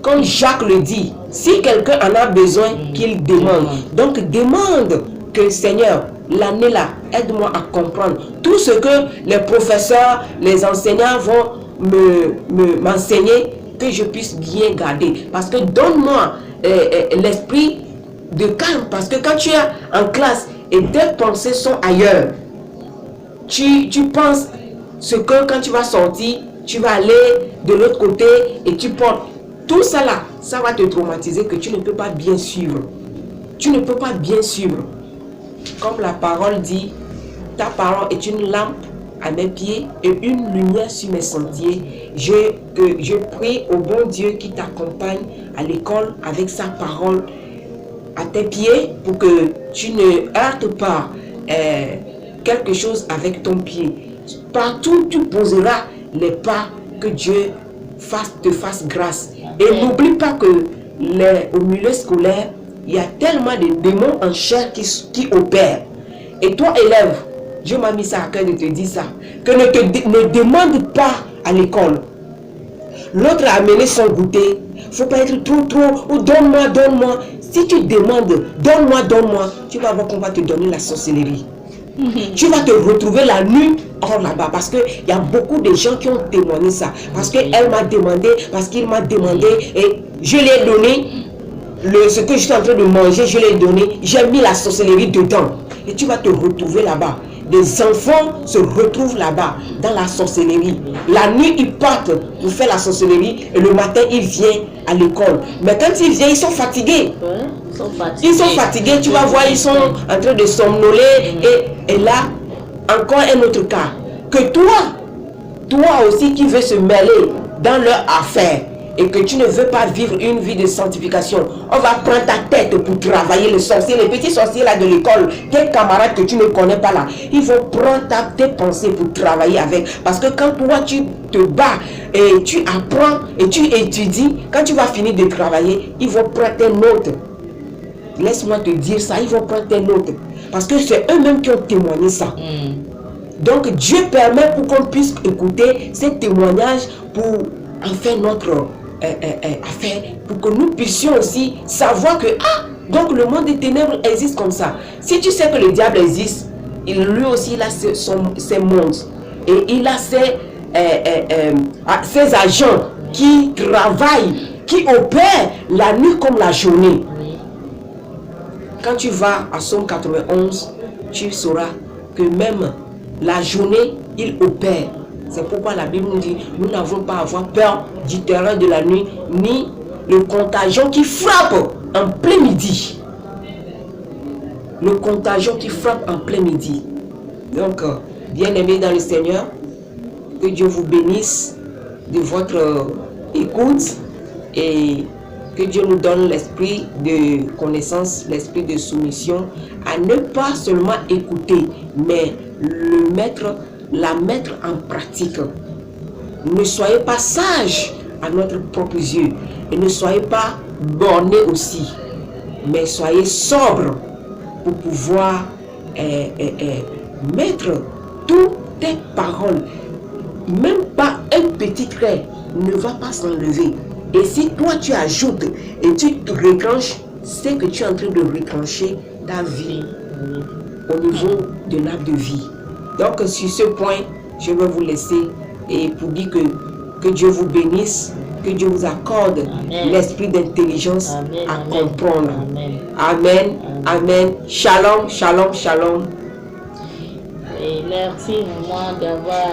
comme Jacques le dit, si quelqu'un en a besoin, qu'il demande. Donc demande que Seigneur, l'année là, aide-moi à comprendre tout ce que les professeurs, les enseignants vont m'enseigner, que je puisse bien garder. Parce que donne-moi l'esprit de calme. Parce que quand tu es en classe et tes pensées sont ailleurs, tu penses ce que quand tu vas sortir, tu vas aller de l'autre côté et tu portes. Tout ça là, ça va te traumatiser que tu ne peux pas bien suivre. Tu ne peux pas bien suivre. Comme la parole dit, ta parole est une lampe à mes pieds et une lumière sur mes sentiers. Je prie au bon Dieu qui t'accompagne à l'école avec sa parole à tes pieds pour que tu ne heurtes pas quelque chose avec ton pied. Partout tu poseras les pas, que Dieu te fasse grâce. Et n'oublie pas que au milieu scolaire, il y a tellement de démons en chair qui opèrent. Et toi, élève, Dieu m'a mis ça à cœur de te dire ça. Que ne demande pas à l'école. L'autre a amené son goûter. Il ne faut pas être trop, ou donne-moi, donne-moi. Si tu demandes, donne-moi, donne-moi, tu vas voir qu'on va te donner la sorcellerie. Tu vas te retrouver la nuit hors là-bas. Parce qu'il y a beaucoup de gens qui ont témoigné ça. Parce qu'elle m'a demandé, parce qu'il m'a demandé, et je lui ai donné ce que je suis en train de manger, je l'ai donné, j'ai mis la sorcellerie dedans. Et tu vas te retrouver là-bas. Des enfants se retrouvent là-bas, dans la sorcellerie. La nuit, ils partent pour faire la sorcellerie et le matin, ils viennent à l'école. Mais quand ils viennent, ils sont fatigués. Ils sont fatigués, tu vas voir, ils sont en train de somnoler. Et là, encore un autre cas. Que toi aussi qui veux se mêler dans leur affaire, et que tu ne veux pas vivre une vie de sanctification, on va prendre ta tête pour travailler. Les sorciers, les petits sorciers là de l'école, tes camarades que tu ne connais pas là, ils vont prendre tes pensées pour travailler avec. Parce que quand toi tu te bats et tu apprends et tu étudies, quand tu vas finir de travailler, ils vont prendre tes notes. Laisse-moi te dire ça, ils vont prendre tes notes. Parce que c'est eux-mêmes qui ont témoigné ça. Donc Dieu permet pour qu'on puisse écouter ces témoignages pour en faire notre affaire, pour que nous puissions aussi savoir que donc le monde des ténèbres existe comme ça. Si tu sais que le diable existe, lui aussi il a ses mondes et il a ses agents qui travaillent, qui opèrent la nuit comme la journée. Quand tu vas à Somme 91, tu sauras que même la journée, il opère. C'est pourquoi la Bible nous dit, nous n'avons pas à avoir peur du terrain de la nuit, ni le contagion qui frappe en plein midi. Le contagion qui frappe en plein midi. Donc, bien-aimés dans le Seigneur, que Dieu vous bénisse de votre écoute et que Dieu nous donne l'esprit de connaissance, l'esprit de soumission, à ne pas seulement écouter, mais la mettre en pratique. Ne soyez pas sages à notre propre yeux et ne soyez pas bornés aussi, mais soyez sobres pour pouvoir mettre toutes tes paroles. Même pas un petit trait ne va pas s'enlever. Et si toi tu ajoutes et tu retranches, c'est que tu es en train de retrancher ta vie au niveau de l'arbre de vie. Donc sur ce point, je vais vous laisser et pour dire que Dieu vous bénisse, que Dieu vous accorde l'esprit d'intelligence à comprendre. Amen. Amen. Shalom, shalom, shalom. Et merci maman d'avoir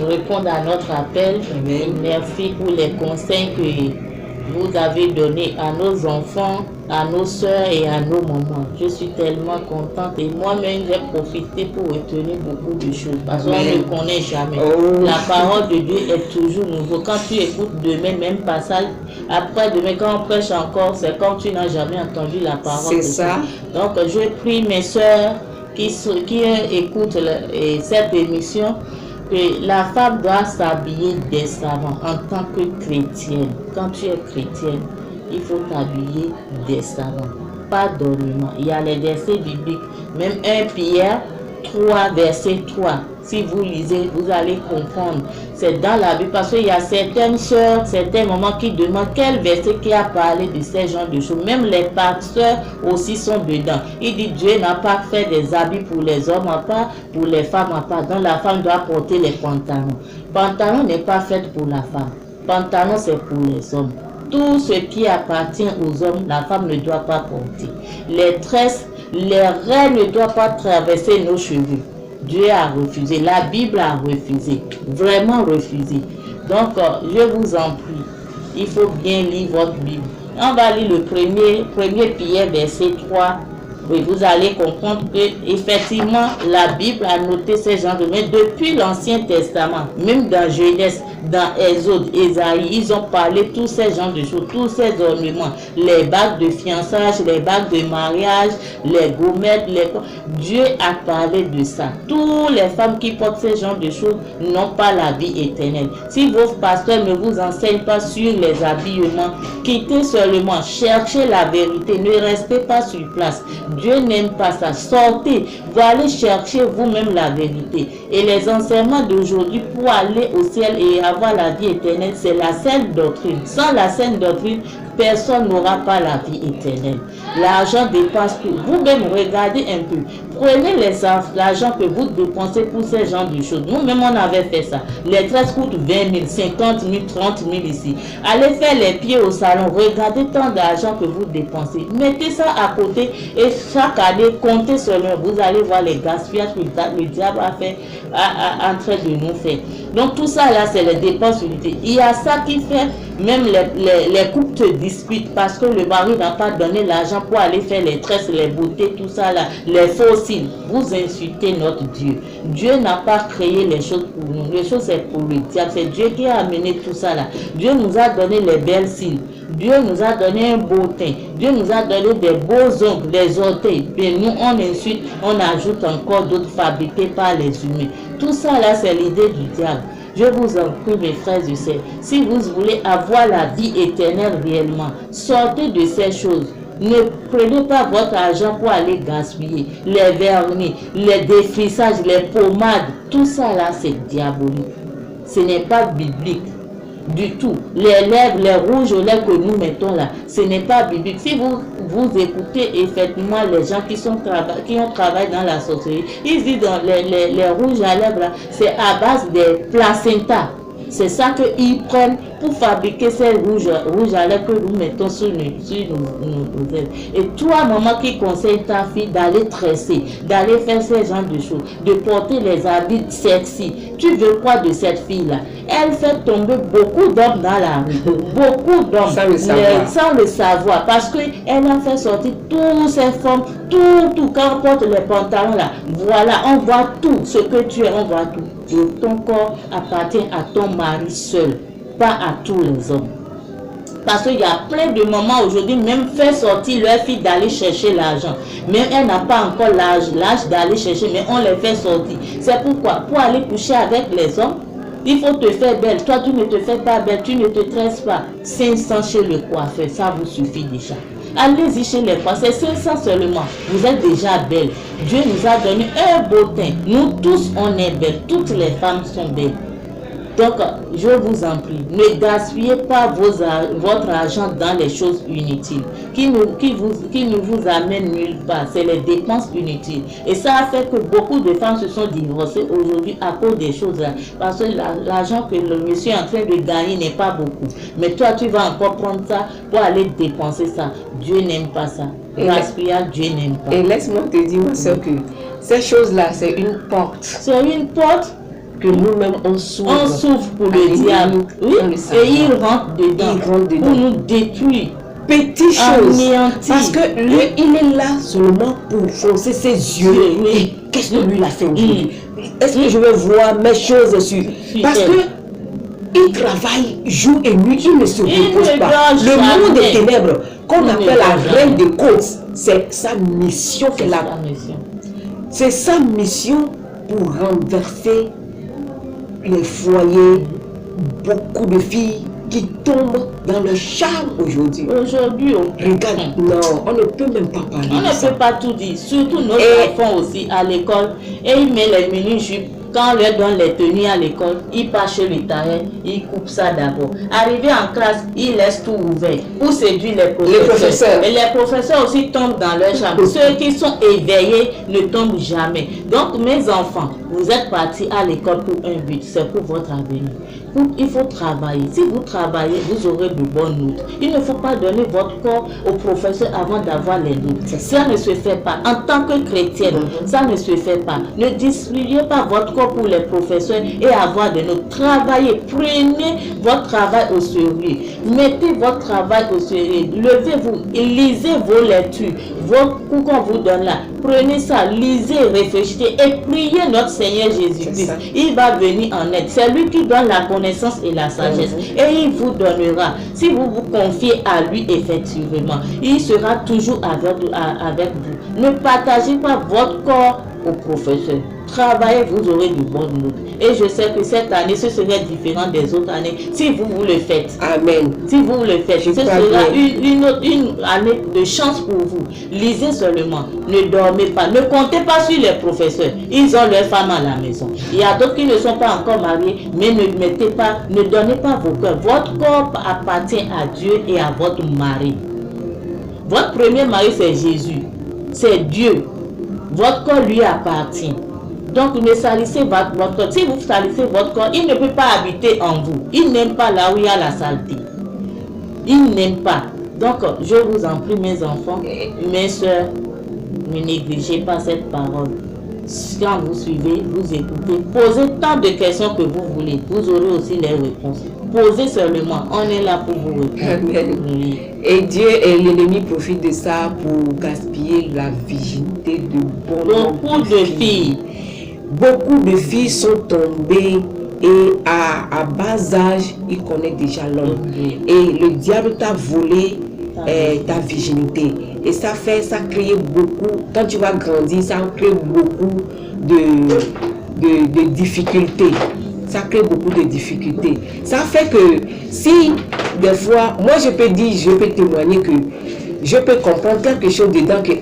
répondu à notre appel. Et merci pour les conseils que vous avez donnés à nos enfants, à nos soeurs et à nos mamans. Je suis tellement contente et moi-même j'ai profité pour retenir beaucoup de choses parce qu'on ne connaît jamais. La parole de Dieu est toujours nouveau. Quand tu écoutes demain, même passage, après demain quand on prêche encore, c'est comme tu n'as jamais entendu la parole. C'est ça. Donc je prie mes soeurs qui écoutent cette émission, que la femme doit s'habiller décemment en tant que chrétienne. Quand tu es chrétienne, il faut t'habiller décemment, pas d'ornement. Il y a les versets bibliques, même 1 Pierre 3, verset 3. Si vous lisez, vous allez comprendre. C'est dans la Bible parce qu'il y a certaines soeurs, certains moments qui demandent quel verset qui a parlé de ces genres de choses. Même les pasteurs aussi sont dedans. Il dit Dieu n'a pas fait des habits pour les hommes à part, pour les femmes à part. Donc la femme doit porter les pantalons. Pantalon n'est pas fait pour la femme. Pantalon c'est pour les hommes. Tout ce qui appartient aux hommes, la femme ne doit pas porter. Les tresses, les raies ne doivent pas traverser nos cheveux. Dieu a refusé, la Bible a refusé, vraiment refusé. Donc, je vous en prie, il faut bien lire votre Bible. On va lire le premier Pierre, verset 3. Oui, vous allez comprendre que effectivement la Bible a noté ces genres de mais depuis l'Ancien Testament, même dans Genèse, dans Exode, Ésaïe, ils ont parlé tous ces genres de choses, tous ces ornements, les bagues de fiançage, les bagues de mariage, les gommettes, Dieu a parlé de ça. Toutes les femmes qui portent ces genres de choses n'ont pas la vie éternelle. Si vos pasteurs ne vous enseignent pas sur les habillements, quittez seulement, cherchez la vérité, ne restez pas sur place. Dieu n'aime pas ça. Sortez, vous allez chercher vous-même la vérité. Et les enseignements d'aujourd'hui pour aller au ciel et avoir la vie éternelle, c'est la saine doctrine. Sans la saine doctrine, personne n'aura pas la vie éternelle. L'argent dépasse tout. Vous-même, regardez un peu. Prenez l'argent que vous dépensez pour ces genres de choses. Nous-mêmes, on avait fait ça. Les tresses coûtent 20 000, 50 000, 30 000 ici. Allez faire les pieds au salon. Regardez tant d'argent que vous dépensez. Mettez ça à côté et chaque année, comptez seulement. Vous allez voir les gaspillages que le diable a fait en train de nous faire. Donc tout ça là, c'est les dépenses inutiles. Il y a ça qui fait, même les couples se disputent parce que le mari n'a pas donné l'argent pour aller faire les tresses, les beautés, tout ça là, les faux cils. Vous insultez notre Dieu. Dieu n'a pas créé les choses pour nous. Les choses c'est pour le diable. C'est Dieu qui a amené tout ça là. Dieu nous a donné les belles cils. Dieu nous a donné un beau teint. Dieu nous a donné des beaux ongles, des orteils. Mais nous, on insulte, on ajoute encore d'autres fabriqués par les humains. Tout ça là, c'est l'idée du diable. Je vous en prie, mes frères et sœurs, si vous voulez avoir la vie éternelle réellement, sortez de ces choses. Ne prenez pas votre argent pour aller gaspiller. Les vernis, les défrissages, les pommades, tout ça là, c'est diabolique. Ce n'est pas biblique du tout. Les lèvres, les rouges aux lèvres que nous mettons là, ce n'est pas biblique. Si vous écoutez effectivement les gens qui ont travaillé dans la sorcellerie, ils disent dans les rouges à lèvres là, c'est à base des placentas. C'est ça qu'ils prennent pour fabriquer ces rouges à lèvres que nous mettons sur nos lèvres. Et toi, maman, qui conseille ta fille d'aller tresser, d'aller faire ce genre de choses, de porter les habits sexy, tu veux quoi de cette fille-là? Elle fait tomber beaucoup d'hommes dans la rue. Beaucoup d'hommes. Sans le savoir. Parce qu'elle a fait sortir toutes ces formes, tout. Quand on porte les pantalons là, voilà, on voit tout ce que tu es, on voit tout. Et ton corps appartient à ton mari seul, pas à tous les hommes. Parce qu'il y a plein de mamans aujourd'hui, même fait sortir leur fille d'aller chercher l'argent. Même elle n'a pas encore l'âge d'aller chercher, mais on les fait sortir. C'est pourquoi? Pour aller coucher avec les hommes, il faut te faire belle. Toi, tu ne te fais pas belle, tu ne te tresses pas. 500 chez le coiffeur, ça vous suffit déjà. Allez-y chez les coiffeurs, c'est 500 seulement. Vous êtes déjà belle. Dieu nous a donné un beau teint. Nous tous, on est belles. Toutes les femmes sont belles. Donc, je vous en prie, ne gaspillez pas votre argent dans les choses inutiles qui ne vous amènent nulle part. C'est les dépenses inutiles. Et ça a fait que beaucoup de femmes se sont divorcées aujourd'hui à cause des choses là. Parce que l'argent que le monsieur est en train de gagner n'est pas beaucoup. Mais toi, tu vas encore prendre ça pour aller dépenser ça. Dieu n'aime pas ça. Gaspillage, Dieu n'aime pas. Et laisse-moi te dire, ma soeur, que ces choses-là, c'est une porte. C'est une porte que nous-mêmes on s'ouvre. On s'ouvre pour le diable. Oui. Et il rentre dedans. Pour nous détruire. Petite chose. Parce que lui, il est là seulement pour foncer ses yeux. Oui. Qu'est-ce que lui a fait aujourd'hui? Est-ce que je vais voir mes choses sur... Parce que il travaille jour et nuit, il ne se repose pas. Le monde des ténèbres, qu'on appelle la reine des côtes, c'est sa mission qu'elle a. C'est sa mission pour renverser les foyers, beaucoup de filles qui tombent dans le charme aujourd'hui. Regarde, non, on ne peut même pas parler. On ne peut pas tout dire, surtout nos enfants aussi à l'école. Et ils mettent les mini-jupes. Quand on leur donne les tenues à l'école, ils passent chez le tailleur, ils coupent ça d'abord. Arrivé en classe, ils laissent tout ouvert pour séduire les professeurs. Et les professeurs aussi tombent dans leur chambre. Ceux qui sont éveillés ne tombent jamais. Donc mes enfants, vous êtes partis à l'école pour un but, c'est pour votre avenir. Il faut travailler. Si vous travaillez, vous aurez de bonnes notes. Il ne faut pas donner votre corps au professeur avant d'avoir les notes. Ça ne se fait pas. En tant que chrétienne, ça ne se fait pas. Ne distribuez pas votre corps pour les professeurs et avoir des notes. Travaillez. Prenez votre travail au sérieux. Mettez votre travail au sérieux. Levez-vous. Lisez vos lectures. Vos cours qu'on vous donne là. Prenez ça. Lisez, réfléchissez et priez notre Seigneur Jésus-Christ. Il va venir en aide. C'est lui qui donne la connaissance et la sagesse. Et il vous donnera. Si vous vous confiez à lui effectivement, il sera toujours avec vous. Ne partagez pas votre corps au professeur. Travaillez, vous aurez de bonnes notes. Et je sais que cette année, ce serait différent des autres années si vous le faites. Amen. Si vous le faites, ce sera une année de chance pour vous. Lisez seulement. Ne dormez pas. Ne comptez pas sur les professeurs. Ils ont leurs femmes à la maison. Il y a d'autres qui ne sont pas encore mariés, mais ne donnez pas vos cœurs. Votre corps appartient à Dieu et à votre mari. Votre premier mari, c'est Jésus. C'est Dieu. Votre corps lui appartient. Donc ne salissez votre corps. Si vous salissez votre corps, il ne peut pas habiter en vous. Il n'aime pas là où il y a la saleté. Il n'aime pas. Donc je vous en prie, mes enfants, mes soeurs, ne négligez pas cette parole. quand vous suivez, vous écoutez, posez tant de questions que vous voulez. Vous aurez aussi les réponses. Posez seulement. On est là pour vous répondre. Amen. Oui. Et Dieu et l'ennemi profitent de ça pour gaspiller la virginité de Beaucoup de filles. Beaucoup de filles sont tombées et à bas âge, ils connaissent déjà l'homme. Oui. Et le diable t'a volé ta virginité. Et ça crée beaucoup, quand tu vas grandir, ça crée beaucoup de difficultés. Ça crée beaucoup de difficultés. Ça fait que si, des fois, moi je peux dire, je peux témoigner que je peux comprendre quelque chose dedans que,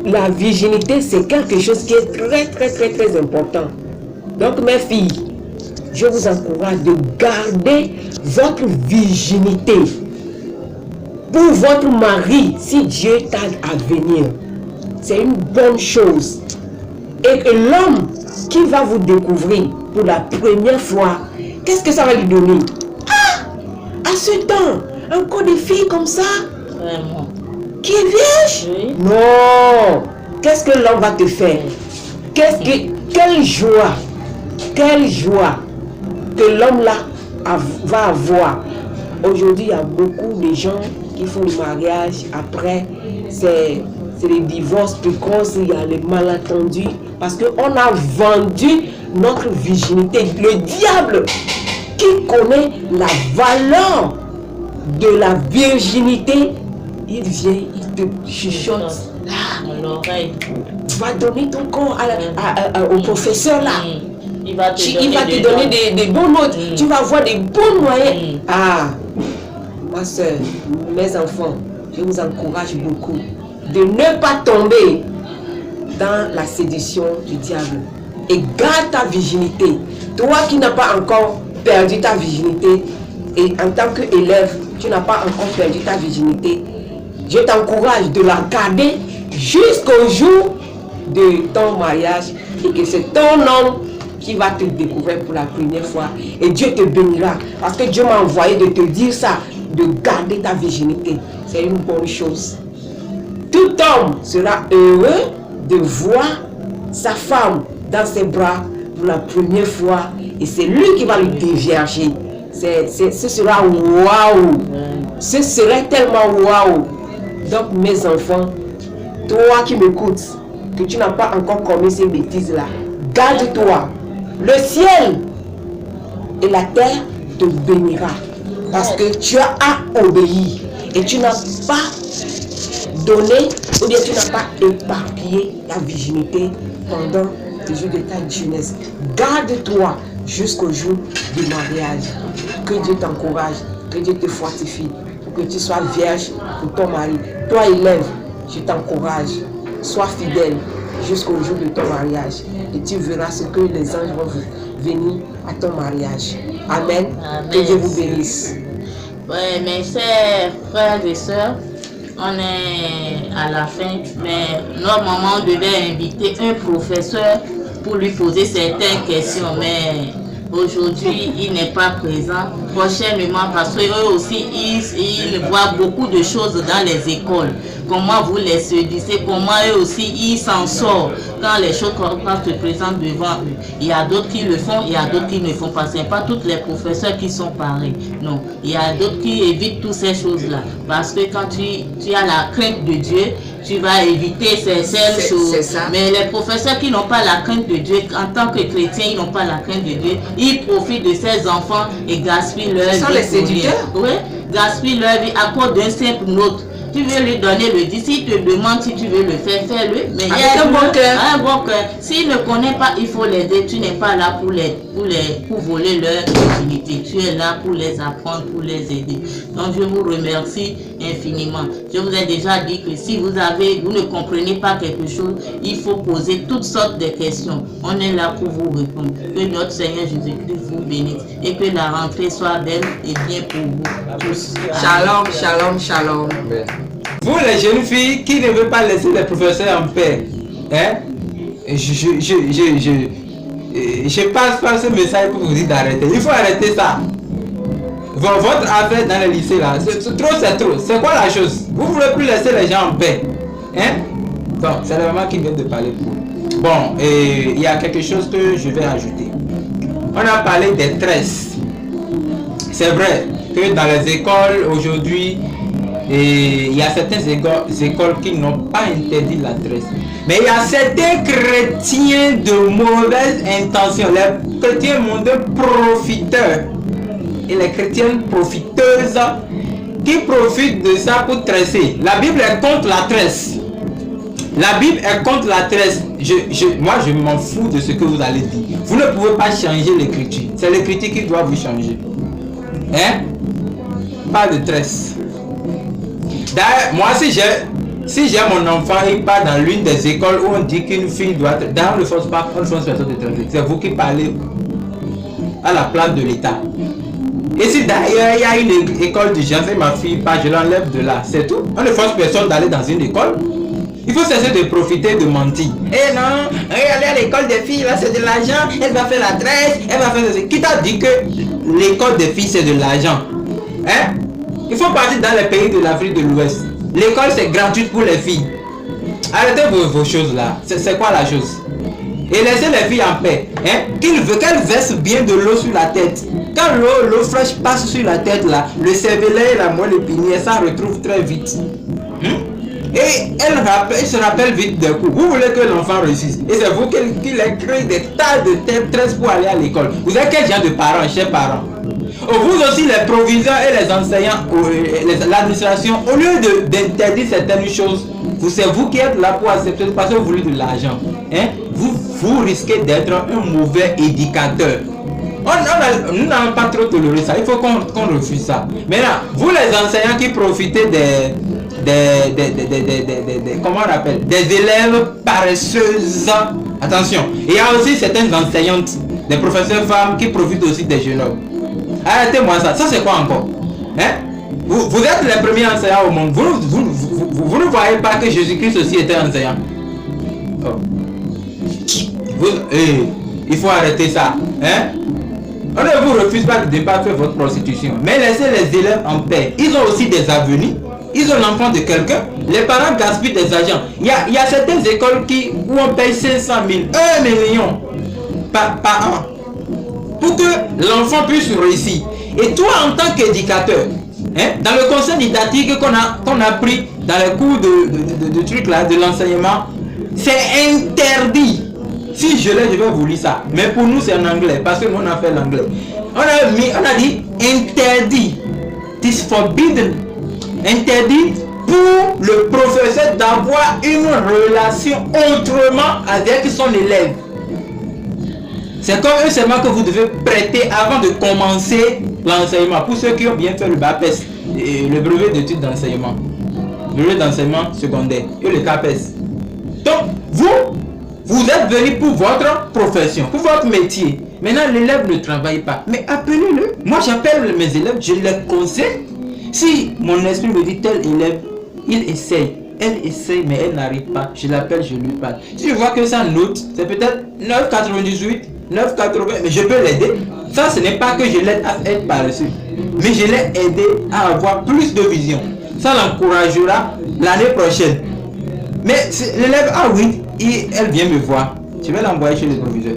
la virginité, c'est quelque chose qui est très, très, très, très important. Donc, mes filles, je vous encourage de garder votre virginité pour votre mari si Dieu t'aide à venir. C'est une bonne chose. Et que l'homme qui va vous découvrir pour la première fois, qu'est-ce que ça va lui donner? À ce temps, encore des filles comme ça? Vraiment. Qui est vierge? Oui. Non. Qu'est-ce que l'homme va te faire? Quelle joie que l'homme là va avoir. Aujourd'hui, il y a beaucoup de gens qui font le mariage. Après, c'est les divorces précoces, il y a les malentendus. Parce qu'on a vendu notre virginité. Le diable qui connaît la valeur de la virginité, il vient, il te chuchote. L'oreille. Tu vas donner ton corps au professeur là. Il va te donner des bons notes. Tu vas avoir des bons moyens. Ma soeur, mes enfants, je vous encourage beaucoup de ne pas tomber dans la séduction du diable. Et garde ta virginité. Toi qui n'as pas encore perdu ta virginité, et en tant qu'élève, tu n'as pas encore perdu ta virginité, je t'encourage de la garder jusqu'au jour de ton mariage et que c'est ton homme qui va te découvrir pour la première fois et Dieu te bénira parce que Dieu m'a envoyé de te dire ça, de garder ta virginité. C'est une bonne chose. Tout homme sera heureux de voir sa femme dans ses bras pour la première fois et c'est lui qui va le dévierger. Ce sera waouh! Ce serait tellement waouh! Donc mes enfants, toi qui m'écoutes, que tu n'as pas encore commis ces bêtises-là, garde-toi. Le ciel et la terre te bénira parce que tu as obéi et tu n'as pas donné ou bien tu n'as pas éparpillé ta virginité pendant les jours de ta jeunesse. Garde-toi jusqu'au jour du mariage. Que Dieu t'encourage, que Dieu te fortifie pour que tu sois vierge pour ton mari. Toi élève, je t'encourage, sois fidèle jusqu'au jour de ton mariage et tu verras ce que les anges vont venir à ton mariage. Amen. Que Dieu vous bénisse. Oui, mes chers frères et sœurs, on est à la fin, mais normalement on devait inviter un professeur pour lui poser certaines questions, mais aujourd'hui il n'est pas présent. Prochainement, parce qu'eux aussi ils voient beaucoup de choses dans les écoles. Comment vous les séduisez, comment eux aussi ils s'en sortent quand les choses se présentent devant eux. Il y a d'autres qui le font, il y a d'autres qui ne le font pas. Ce n'est pas tous les professeurs qui sont pareils. Non, il y a d'autres qui évitent toutes ces choses-là. Parce que quand tu as la crainte de Dieu, tu vas éviter certaines choses. Mais les professeurs qui n'ont pas la crainte de Dieu, en tant que chrétiens, ils n'ont pas la crainte de Dieu, ils profitent de ces enfants et gaspillent leur vie. Ce sont les séducteurs? Oui, gaspillent leur vie à cause d'un simple note. Tu veux lui donner le 10, s'il te demande si tu veux le faire, fais-le. Mais avec un bon cœur. Un bon cœur. S'il ne connaît pas, il faut l'aider. Tu n'es pas là pour voler leur virginité. Tu es là pour les apprendre, pour les aider. Donc je vous remercie infiniment. Je vous ai déjà dit que si vous ne comprenez pas quelque chose, il faut poser toutes sortes de questions. On est là pour vous répondre. Que notre Seigneur Jésus-Christ vous bénisse et que la rentrée soit belle et bien pour vous tous. Shalom, shalom, shalom. Vous les jeunes filles qui ne veulent pas laisser les professeurs en paix, hein? Je passe par ce message pour vous dire d'arrêter. Il faut arrêter ça. votre affaire dans le lycée là, c'est trop, c'est trop. C'est quoi la chose? Vous ne voulez plus laisser les gens en paix. Hein? Bon, c'est la maman qui vient de parler pour vous. Bon, et il y a quelque chose que je vais ajouter. On a parlé des tresses. C'est vrai que dans les écoles aujourd'hui, il y a certaines écoles qui n'ont pas interdit la tresse. Mais il y a certains chrétiens de mauvaise intention, les chrétiens mondains profiteurs et les chrétiennes profiteuses qui profitent de ça pour tresser. La Bible est contre la tresse. La Bible est contre la tresse. Moi, je m'en fous de ce que vous allez dire. Vous ne pouvez pas changer l'écriture. C'est l'écriture qui doit vous changer. Hein? Pas de tresse. D'ailleurs, moi, si j'ai mon enfant, il part dans l'une des écoles où on dit qu'une fille doit être... D'ailleurs, on ne force pas, on ne force personne de tresser. C'est vous qui parlez à la place de l'État. Et si d'ailleurs il y a une école de gens et ma fille part, je l'enlève de là. C'est tout. On ne force personne d'aller dans une école. Il faut cesser de profiter, de mentir. Eh non, aller à l'école des filles, là c'est de l'argent, elle va faire la tresse, elle va faire ceci. Qui t'a dit que l'école des filles c'est de l'argent? Hein? Il faut partir dans les pays de l'Afrique de l'Ouest. L'école c'est gratuite pour les filles. Arrêtez vos choses là. C'est quoi la chose? Et laissez les filles en paix. Hein? Qu'elles versent bien de l'eau sur la tête. Quand l'eau fraîche passe sur la tête là, le cervelet et la moelle épinière, ça retrouve très vite. Et elle se rappelle vite d'un coup. Vous voulez que l'enfant réussisse. Et c'est vous qui les créez des tas de tresses pour aller à l'école. Vous êtes quel genre de parents, chers parents? Vous aussi, les proviseurs et les enseignants, l'administration, au lieu d'interdire certaines choses, c'est vous qui êtes là pour accepter parce que vous voulez de l'argent. Hein? Vous risquez d'être un mauvais éducateur. Nous n'avons pas trop toléré ça. Il faut qu'on refuse ça. Maintenant, vous les enseignants qui profitez comment on appelle, des élèves paresseuses. Attention, il y a aussi certaines enseignantes, des professeurs femmes qui profitent aussi des jeunes hommes. Arrêtez-moi ça. Ça c'est quoi encore? Hein? Vous êtes les premiers enseignants au monde. Vous ne voyez pas que Jésus-Christ aussi était enseignant? Oh. Il faut arrêter ça. Hein? On ne vous refuse pas de débattre votre prostitution. Mais laissez les élèves en paix. Ils ont aussi des avenirs. Ils ont l'enfant de quelqu'un. Les parents gaspillent des argent. Il y a certaines écoles où on paye 500 000, 1 million par an pour que l'enfant puisse réussir. Et toi, en tant qu'éducateur, hein, dans le conseil didactique qu'on a pris dans les cours de trucs là, de l'enseignement, c'est interdit. Si je l'ai, je vais vous lire ça. Mais pour nous, c'est en anglais, parce que nous, on a fait l'anglais. On a dit interdit. It's forbidden. Interdit pour le professeur d'avoir une relation autrement avec son élève. C'est comme eux seulement que vous devez prêter avant de commencer l'enseignement. Pour ceux qui ont bien fait le BAPES, le brevet d'études d'enseignement, le brevet d'enseignement secondaire et le CAPES. Donc, vous êtes venu pour votre profession, pour votre métier. Maintenant, l'élève ne travaille pas. Mais appelez-le. Moi, j'appelle mes élèves, je les conseille. Si mon esprit me dit tel élève, il essaye. Elle essaye, mais elle n'arrive pas. Je l'appelle, je lui parle. Si je vois que sa note, c'est peut-être 9,98, 9,80, mais je peux l'aider. Ça, ce n'est pas que je l'aide à être paresseux, mais je l'ai aidé à avoir plus de vision. Ça l'encouragera l'année prochaine. Mais l'élève, ah oui, elle vient me voir. Je vais l'envoyer chez le proviseur.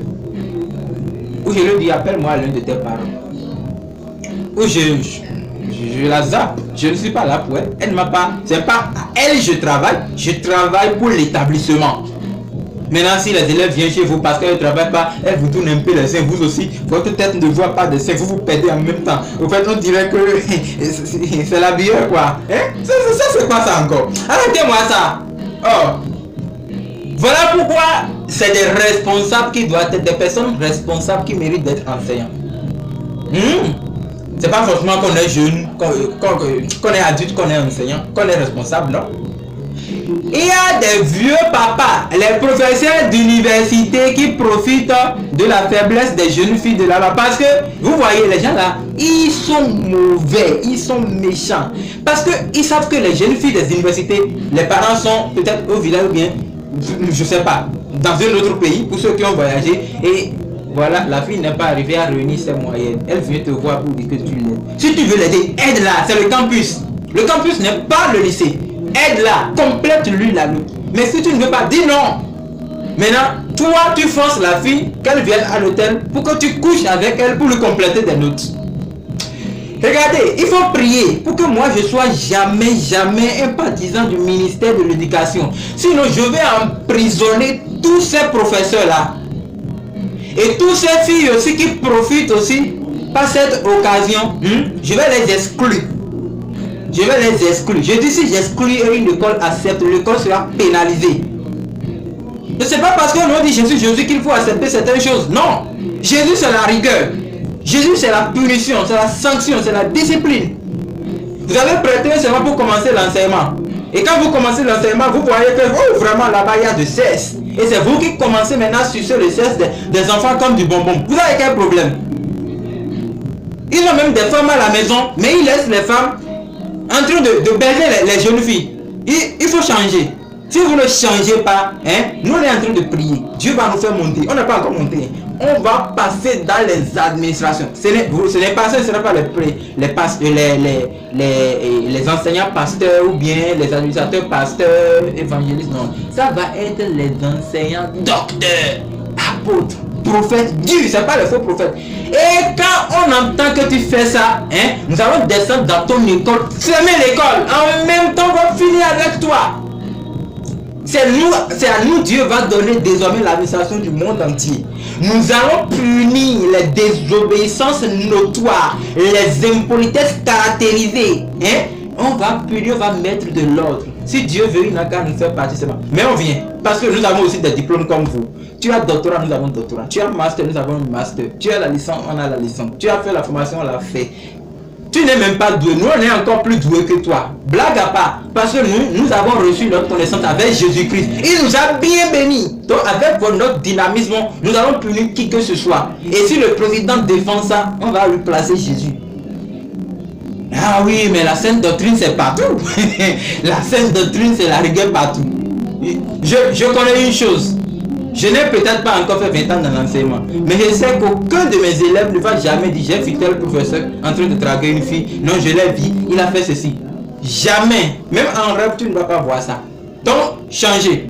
Ou je lui dis, appelle-moi à l'un de tes parents. Ou je la zappe. Je ne suis pas là pour elle. Elle ne m'a pas. C'est pas à elle je travaille pour l'établissement. Maintenant, si les élèves viennent chez vous parce qu'elles ne travaillent pas, elles vous tournent un peu les seins. Vous aussi, votre tête ne voit pas de seins. Vous vous perdez en même temps. En fait, on dirait que c'est la bière, quoi. Hein? Ça c'est quoi ça encore? Arrêtez-moi ça. Oh. Voilà pourquoi c'est des responsables qui doivent être des personnes responsables qui méritent d'être enseignants. C'est pas forcément qu'on est jeune, qu'on est adulte, qu'on est enseignant, qu'on est responsable, non? Il y a des vieux papas, les professeurs d'université qui profitent de la faiblesse des jeunes filles de là-bas. Parce que, vous voyez, les gens là, ils sont mauvais, ils sont méchants. Parce qu'ils savent que les jeunes filles des universités, les parents sont peut-être au village ou bien, je sais pas, dans un autre pays, pour ceux qui ont voyagé. Et voilà, la fille n'est pas arrivée à réunir ses moyennes. Elle vient te voir pour dire que tu l'aides. Si tu veux l'aider, aide-la, c'est le campus. Le campus n'est pas le lycée. Aide-la, complète-lui la note. Mais si tu ne veux pas, dis non. Maintenant, toi, tu forces la fille qu'elle vienne à l'hôtel pour que tu couches avec elle pour lui compléter des notes. Regardez, il faut prier pour que moi je sois jamais un partisan du ministère de l'éducation. Sinon, je vais emprisonner tous ces professeurs-là. Et toutes ces filles aussi qui profitent aussi par cette occasion, je vais les exclure. Je vais les exclure. Je dis si j'exclus et une école accepte, l'école sera pénalisée. Ce n'est pas parce qu'on dit Jésus qu'il faut accepter certaines choses. Non. Jésus c'est la rigueur. Jésus c'est la punition, c'est la sanction, c'est la discipline. Vous avez prêté seulement pour commencer l'enseignement. Et quand vous commencez l'enseignement, vous voyez que vraiment là-bas il y a de cesse. Et c'est vous qui commencez maintenant à sucer le cesse des enfants comme du bonbon. Vous avez quel problème? Ils ont même des femmes à la maison, mais ils laissent les femmes en train de baiser les jeunes filles. Il faut changer. Si vous ne changez pas, nous on est en train de prier. Dieu va nous faire monter. On n'a pas encore monté. On va passer dans les administrations. Ce n'est pas ça, ce n'est pas les enseignants pasteurs ou bien les administrateurs pasteurs, évangélistes. Non. Ça va être les enseignants docteurs, apôtres, prophètes. Dieu, ce n'est pas les faux prophètes. Et quand on entend que tu fais ça, nous allons descendre dans ton école, fermer l'école. En même temps, on va finir avec toi. C'est à nous, Dieu va donner désormais l'administration du monde entier. Nous allons punir les désobéissances notoires, les impolitesses caractérisées. On va punir, on va mettre de l'ordre. Si Dieu veut, il n'a qu'à nous faire partie seulement. Mais on vient, parce que nous avons aussi des diplômes comme vous. Tu as doctorat, nous avons doctorat. Tu as master, nous avons master. Tu as la licence, on a la licence. Tu as fait la formation, on l'a fait. Tu n'es même pas doué. Nous, on est encore plus doué que toi. Blague à part. Parce que nous avons reçu notre connaissance avec Jésus-Christ. Il nous a bien bénis. Donc, avec notre dynamisme, nous allons punir qui que ce soit. Et si le président défend ça, on va lui placer Jésus. Ah oui, mais la sainte doctrine, c'est partout. La sainte doctrine, c'est la rigueur partout. Je connais une chose. Je n'ai peut-être pas encore fait 20 ans dans l'enseignement, mais je sais qu'aucun de mes élèves ne va jamais dire j'ai vu tel professeur en train de draguer une fille. Non, je l'ai vu, il a fait ceci. Jamais. Même en rêve, tu ne vas pas voir ça. Donc, changez.